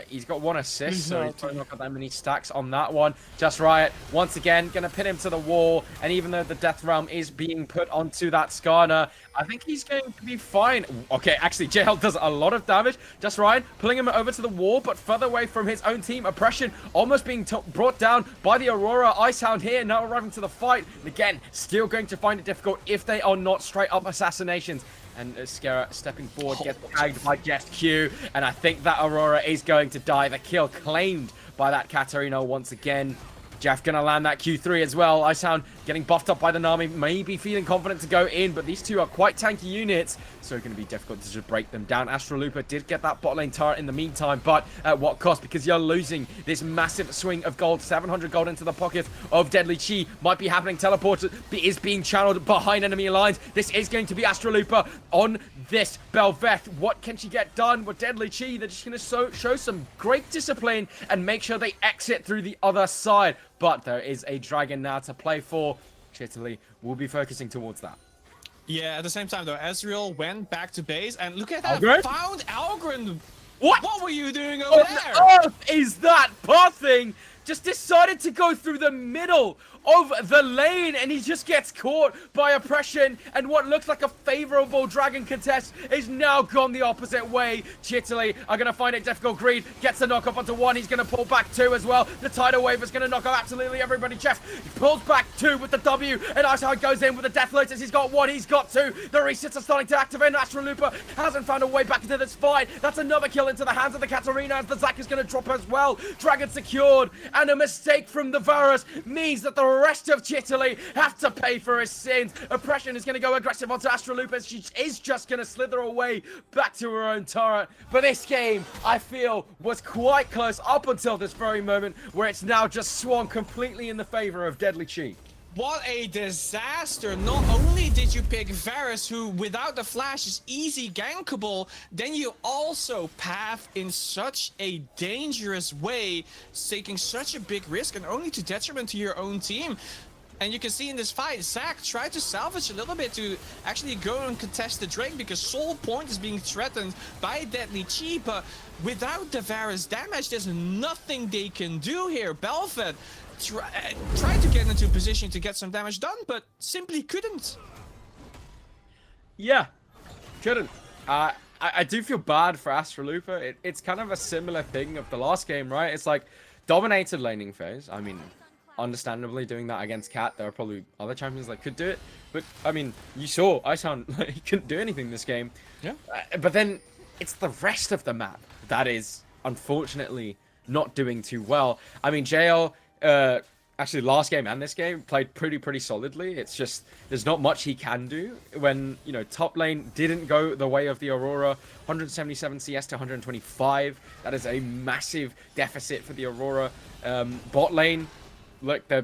He's got 1 assist, so he's probably not got that many stacks on that one. Just Riot, once again, going to pin him to the wall. And even though the Death Realm is being put onto that Skarner, I think he's going to be fine. Okay, actually, JL does a lot of damage. Just Ryan pulling him over to the wall, but further away from his own team. Oppression almost being brought down by the Aurora. Icehound here, now arriving to the fight. And again, still going to find it difficult if they are not straight up assassinations. And Skera stepping forward, gets tagged by Just Q. And I think that Aurora is going to die. The kill claimed by that Katarina once again. Jeff gonna land that Q3 as well. Icehound getting buffed up by the Nami, maybe feeling confident to go in, but these two are quite tanky units, so it's gonna be difficult to just break them down. Astrolooper did get that bot lane turret in the meantime, but at what cost? Because you're losing this massive swing of gold. 700 gold into the pocket of Deadly Chi. Might be happening. Teleport is being channeled behind enemy lines. This is going to be Astrolooper on this Belveth. What can she get done with Deadly Chi? They're just going to show some great discipline and make sure they exit through the other side. But there is a dragon now to play for. Chitaly will be focusing towards that. Yeah, at the same time though, Ezreal went back to base, and look at that, Algren? found Algren. What? What were you doing over What there? on earth is that pathing? Just decided to go through the middle of the lane, and he just gets caught by oppression, and what looks like a favorable dragon contest is now gone the opposite way. Chitaly are going to find it difficult. Greed gets a knock up onto one. He's going to pull back two as well. The tidal wave is going to knock out absolutely everybody. Jeff pulls back two with the W, and Icehound goes in with the Death Lotus. He's got one, he's got two. The resets are starting to activate. Astrolooper hasn't found a way back into this fight. That's another kill into the hands of the Katarina, as the Zac is going to drop as well. Dragon secured, and a mistake from the Varus means that the rest of Chitaly have to pay for his sins. Oppression is going to go aggressive onto Astrolooper. She is just going to slither away back to her own turret. But this game, I feel, was quite close up until this very moment, where it's now just swung completely in the favor of Deadly Chi. What a disaster. Not only did you pick Varus, who without the flash is easy gankable, then you also path in such a dangerous way, taking such a big risk and only to detriment to your own team. And you can see in this fight, Zac tried to salvage a little bit to actually go and contest the Drake, because Soul Point is being threatened by Deadly Chi, but without the Varus damage, there's nothing they can do here. Belveth tried to get into a position to get some damage done, but simply couldn't. Yeah, couldn't. I do feel bad for Astrolooper. It's kind of a similar thing of the last game, right? It's like dominated laning phase. I mean, understandably doing that against Cat, there are probably other champions that could do it. But, I mean, you saw Icehound, he couldn't do anything this game. Yeah. But then it's the rest of the map that is, unfortunately, not doing too well. I mean, JL... actually last game and this game played pretty solidly. It's just there's not much he can do when, you know, top lane didn't go the way of the Aurora. 177 CS to 125. That is a massive deficit for the Aurora. Bot lane, look, they're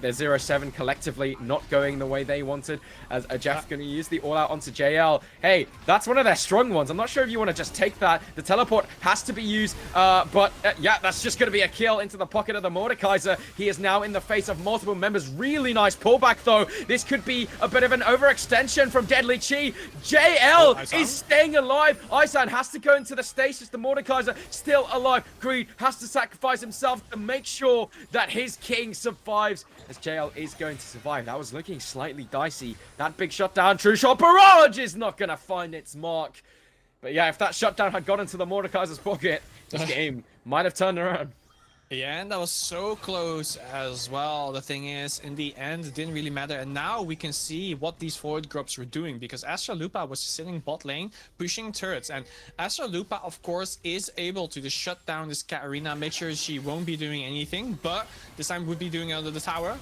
0-7 collectively not going the way they wanted, as Jeff going to use the all-out onto JL. Hey, that's one of their strong ones. I'm not sure if you want to just take that. The teleport has to be used, but yeah, that's just going to be a kill into the pocket of the Mordekaiser. He is now in the face of multiple members. Really nice pullback, though. This could be a bit of an overextension from Deadly Chi. JL is staying alive. Icehound has to go into the stasis. The Mordekaiser still alive. Greed has to sacrifice himself to make sure that his king survives, as JL is going to survive. That was looking slightly dicey. That big shutdown, true shot barrage is not going to find its mark. But yeah, if that shutdown had got into the Mordekaiser's pocket, this game might have turned around. Yeah, and that was so close as well. The thing is, in the end, it didn't really matter. And now we can see what these forward groups were doing, because Astrolooper was sitting bot lane, pushing turrets. And Astrolooper, of course, is able to just shut down this Katarina, make sure she won't be doing anything, but this time would be doing it under the tower.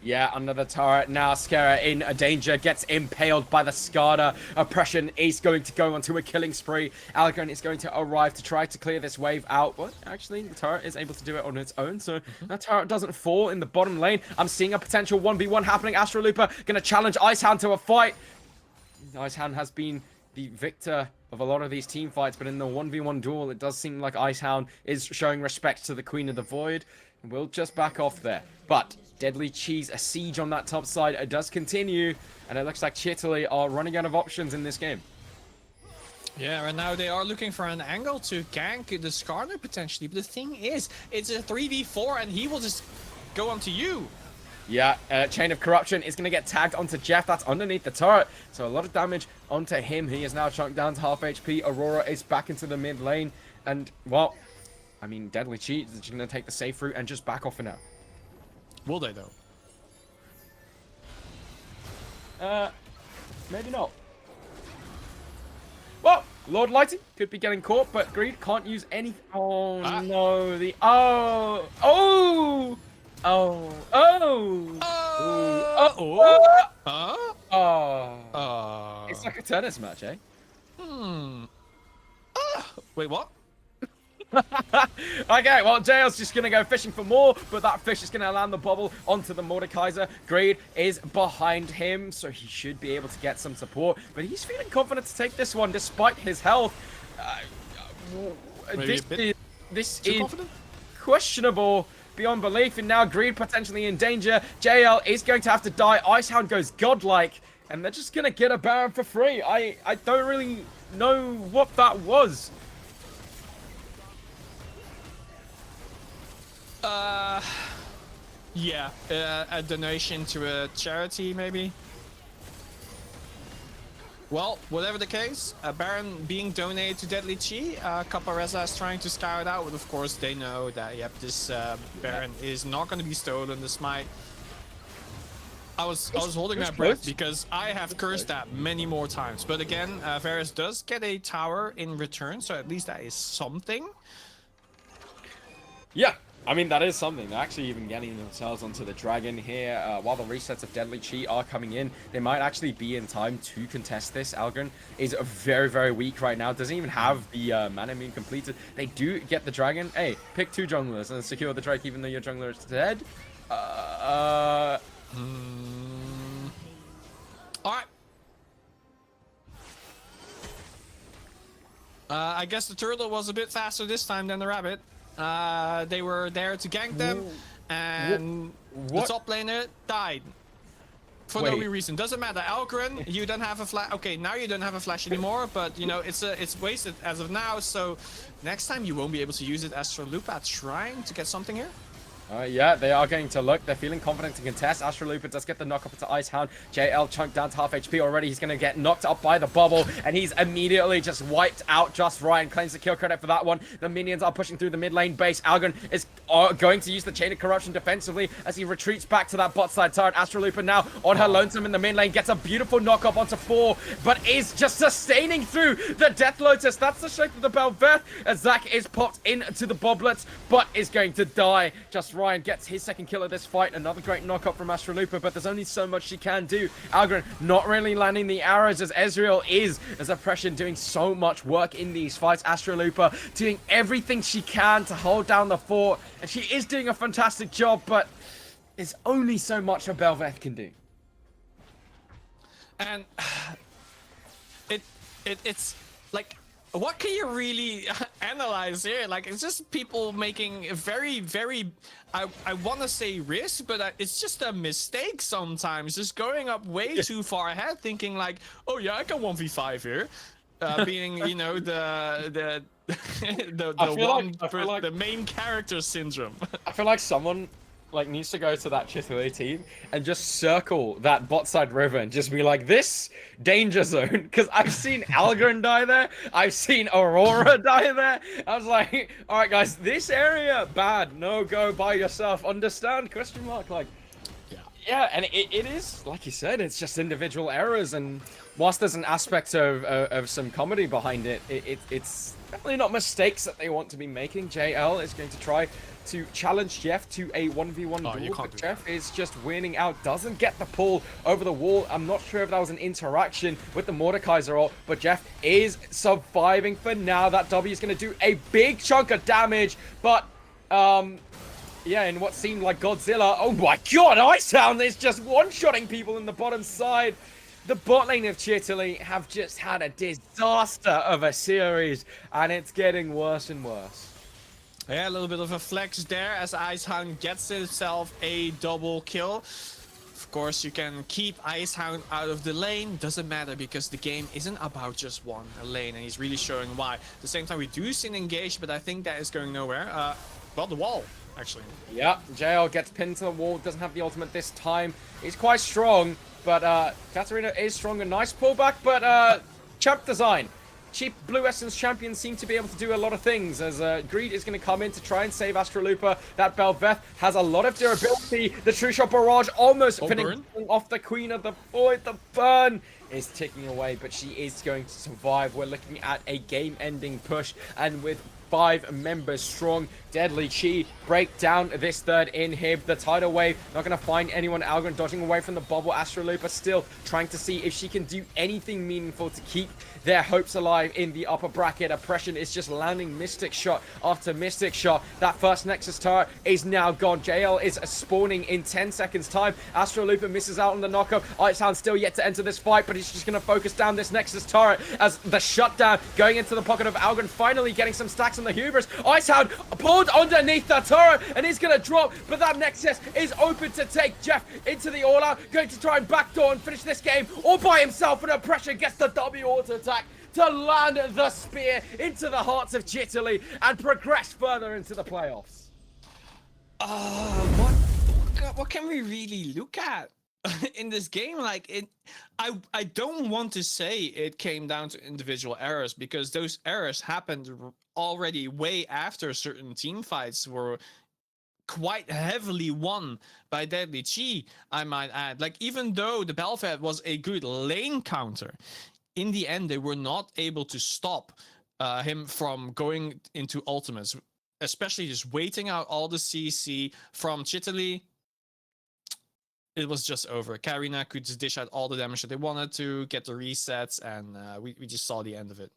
Yeah, under the turret now. Skera in a danger, gets impaled by the Skada. Oppression is going to go onto a killing spree. Algren is going to arrive to try to clear this wave out. But actually, the turret is able to do it on its own, so that turret doesn't fall in the bottom lane. I'm seeing a potential 1v1 happening. Astrolooper going to challenge Icehound to a fight. Icehound has been the victor of a lot of these team fights, but in the 1v1 duel, it does seem like Icehound is showing respect to the Queen of the Void. We'll just back off there. But Deadly Chi's a siege on that top side. It does continue, and it looks like Chitaly are running out of options in this game. Yeah, right now they are looking for an angle to gank the Skarner potentially. But the thing is, it's a 3v4, and he will just go onto you. Yeah, Chain of Corruption is going to get tagged onto Jeff. That's underneath the turret. So a lot of damage onto him. He is now chunked down to half HP. Aurora is back into the mid lane. And, well, I mean, Deadly Chi is going to take the safe route and just back off for now. Will they, though? Maybe not. Well, Lord Lighting could be getting caught, but Greed can't use any... Oh, no. Oh! Oh. Oh. Oh. It's like a tennis match, eh? Wait, what? Okay, well, JL's just going to go fishing for more, but that fish is going to land the bubble onto the Mordekaiser. Greed is behind him, so he should be able to get some support, but he's feeling confident to take this one despite his health. This is confident? questionable beyond belief, and now Greed potentially in danger. JL is going to have to die. Icehound goes godlike, and they're just going to get a Baron for free. I don't really know what that was. Yeah, a donation to a charity, maybe. Well, whatever the case, a Baron being donated to Deadly Chi, Caparezza is trying to scout out, but of course they know that, yep, this Baron is not going to be stolen, the smite. I was holding my breath because I have cursed that many more times, but again, Varus does get a tower in return, so at least that is something. Yeah. I mean, that is something. They're actually even getting themselves onto the dragon here. While the resets of Deadly Chi are coming in, they might actually be in time to contest this. Algren is very, very weak right now. Doesn't even have the mana immune completed. They do get the dragon. Hey, pick 2 junglers and secure the Drake even though your jungler is dead. Alright. I guess the turtle was a bit faster this time than the rabbit. They were there to gank them, and the top laner died for no reason. Doesn't matter. Algren, you don't have a flash. Okay, now you don't have a flash anymore, but you know it's wasted as of now. So next time you won't be able to use it. Astrolupa trying to get something here. Yeah, they are going to look. They're feeling confident to contest. Astrolupa does get the knock up to Icehound. JL chunked down to half HP already. He's going to get knocked up by the bubble, and he's immediately just wiped out. Just Ryan claims the kill credit for that one. The minions are pushing through the mid lane base. Algren is going to use the Chain of Corruption defensively as he retreats back to that bot side turret. Astrolupa now on her lonesome in the mid lane. Gets a beautiful knock up onto 4, but is just sustaining through the Death Lotus. That's the shape of the Belveth as Zac is popped into the boblets, but is going to die. Just Ryan gets his second kill of this fight. Another great knock up from Astrolupa, but there's only so much she can do. Algren not really landing the arrows as Ezreal is, as Oppression doing so much work in these fights. Astrolupa doing everything she can to hold down the fort, and she is doing a fantastic job, but there's only so much a Belveth can do. And it's like, what can you really analyze here? Like, it's just people making a very, very, I want to say risk, but it's just a mistake sometimes. Just going up way too far ahead, thinking like, oh yeah, I can 1v5 here. Being, you know, the main character syndrome. I feel like someone needs to go to that Chitaly team and just circle that bot side river and just be like, this danger zone, because I've seen Algren die there, I've seen Aurora die there. I was like, all right guys, this area bad, no go by yourself, understand, question mark. Like, yeah, and it is, like you said, it's just individual errors, and whilst there's an aspect of some comedy behind it, it's definitely not mistakes that they want to be making. JL is going to try to challenge Jeff to a 1v1 duel, but Jeff is just winning out, doesn't get the pull over the wall. I'm not sure if that was an interaction with the Mordekaiser ult, but Jeff is surviving for now. That W is going to do a big chunk of damage, but yeah, in what seemed like Godzilla. Oh my god, Icehound is just one-shotting people in the bottom side. The bot lane of Chitaly have just had a disaster of a series, and it's getting worse and worse. Yeah, a little bit of a flex there as Icehound gets himself a double kill. Of course, you can keep Icehound out of the lane. Doesn't matter because the game isn't about just one lane, and he's really showing why. At the same time, we do see an engage, but I think that is going nowhere. Well, the wall, actually. Yeah, JL gets pinned to the wall, doesn't have the ultimate this time. He's quite strong, but Katarina is stronger. Nice pullback, but champ design. Cheap Blue Essence champions seem to be able to do a lot of things, as Greed is going to come in to try and save Astrolupa. That Belveth has a lot of durability. The True Shot Barrage almost finishing off the Queen of the Void. The burn is ticking away, but she is going to survive. We're looking at a game-ending push, and with 5 members strong, Deadly Chi break down this third inhib. The tidal wave not going to find anyone. Algren dodging away from the bubble. Astrolooper still trying to see if she can do anything meaningful to keep their hopes alive in the upper bracket. Oppression is just landing Mystic shot after Mystic shot. That first Nexus turret is now gone. JL is spawning in 10 seconds time. Astrolooper misses out on the knockup. Icehound still yet to enter this fight, but he's just going to focus down this Nexus turret as the shutdown going into the pocket of Algren, finally getting some stacks on the hubris. Icehound pulled underneath the turret and he's going to drop, but that Nexus is open to take Jeff into the all-out, going to try and backdoor and finish this game all by himself, and Oppression gets the W auto attack to land the spear into the hearts of Chitaly and progress further into the playoffs. What can we really look at in this game? Like, I don't want to say it came down to individual errors, because those errors happened already way after certain team fights were quite heavily won by Deadly Chi, I might add. Like, even though the Belfed was a good lane counter, in the end they were not able to stop him from going into ultimates, especially just waiting out all the CC from Chitaly. It was just over. Karina could just dish out all the damage that they wanted to, get the resets, and we just saw the end of it.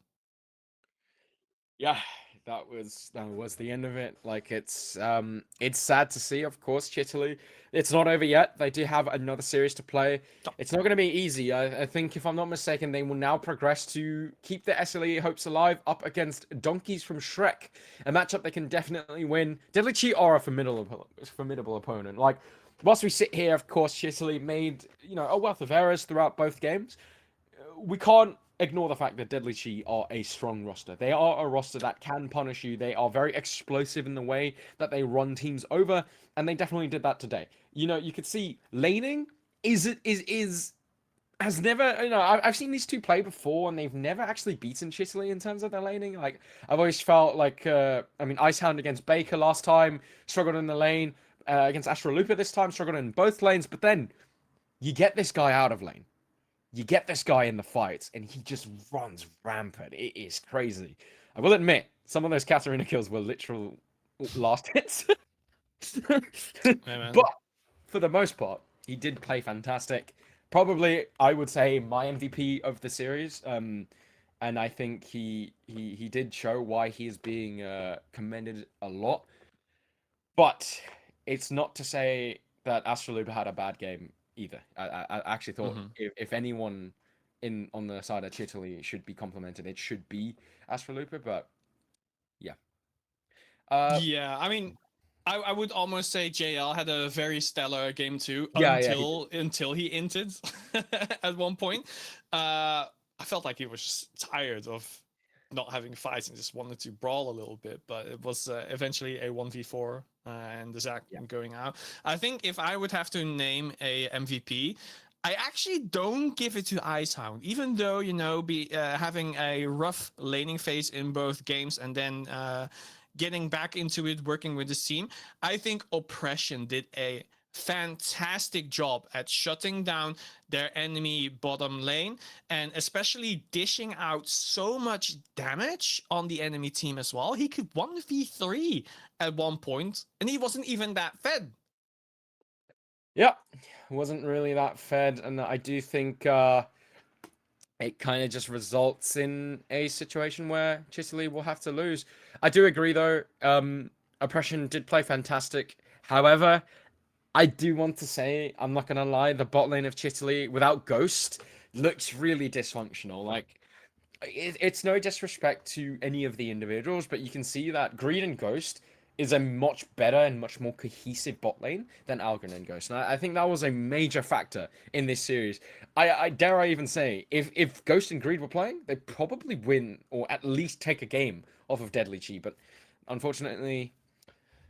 Yeah, that was the end of it. Like, it's sad to see, of course. Chitaly, it's not over yet. They do have another series to play. It's not going to be easy. I think, if I'm not mistaken, they will now progress to keep the SLE hopes alive up against Donkeys from Shrek, a matchup they can definitely win. Deadly Chi are a formidable opponent. Like, whilst we sit here, of course, Chitaly made, a wealth of errors throughout both games. We can't ignore the fact that Deadly Chi are a strong roster. They are a roster that can punish you. They are very explosive in the way that they run teams over, and they definitely did that today. You could see laning has never, I've seen these two play before, and they've never actually beaten Chitaly in terms of their laning. Like, I've always felt like, Icehound against Baker last time struggled in the lane, against Astrolooper this time struggled in both lanes, but then you get this guy out of lane. You get this guy in the fights, and he just runs rampant. It is crazy. I will admit, some of those Katarina kills were literal last hits. But for the most part, he did play fantastic. Probably, I would say, my MVP of the series. And I think he did show why he is being commended a lot. But it's not to say that Astrolooper had a bad game either. I actually thought, if anyone on the side of Chitaly should be complimented, it should be Astrolooper. But yeah, yeah, I would almost say JL had a very stellar game too, until he inted at one point. I felt like he was just tired of not having fights and just wanted to brawl a little bit, but it was eventually a 1v4 and the Zac going out. I think if I would have to name a MVP, I actually don't give it to Icehound, even though, having a rough laning phase in both games and then getting back into it, working with the team. I think Oppression did a fantastic job at shutting down their enemy bottom lane, and especially dishing out so much damage on the enemy team as well. He could 1v3 at one point, and he wasn't even that fed. Yeah, wasn't really that fed, and I do think it kind of just results in a situation where Chitaly will have to lose. I do agree, though. Oppression did play fantastic. However, I do want to say, I'm not going to lie, the bot lane of Chitaly without Ghost looks really dysfunctional. Like, it's no disrespect to any of the individuals, but you can see that Greed and Ghost is a much better and much more cohesive bot lane than Algren and Ghost. And I think that was a major factor in this series. I dare I even say, if Ghost and Greed were playing, they'd probably win, or at least take a game off of Deadly Chi. But unfortunately,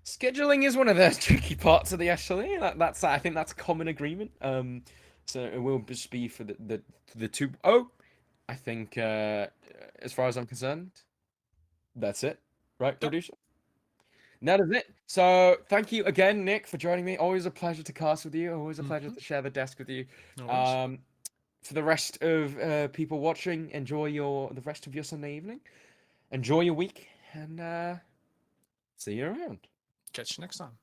scheduling is one of the tricky parts of the SLE. I think that's common agreement. So it will just be for the 2-0. I think, as far as I'm concerned, that's it. Right, producer? That is it. So thank you again, Nick, for joining me. Always a pleasure to cast with you. Always a pleasure to share the desk with you. No worries. for the rest of people watching, enjoy the rest of your Sunday evening. Enjoy your week, and see you around. Catch you next time.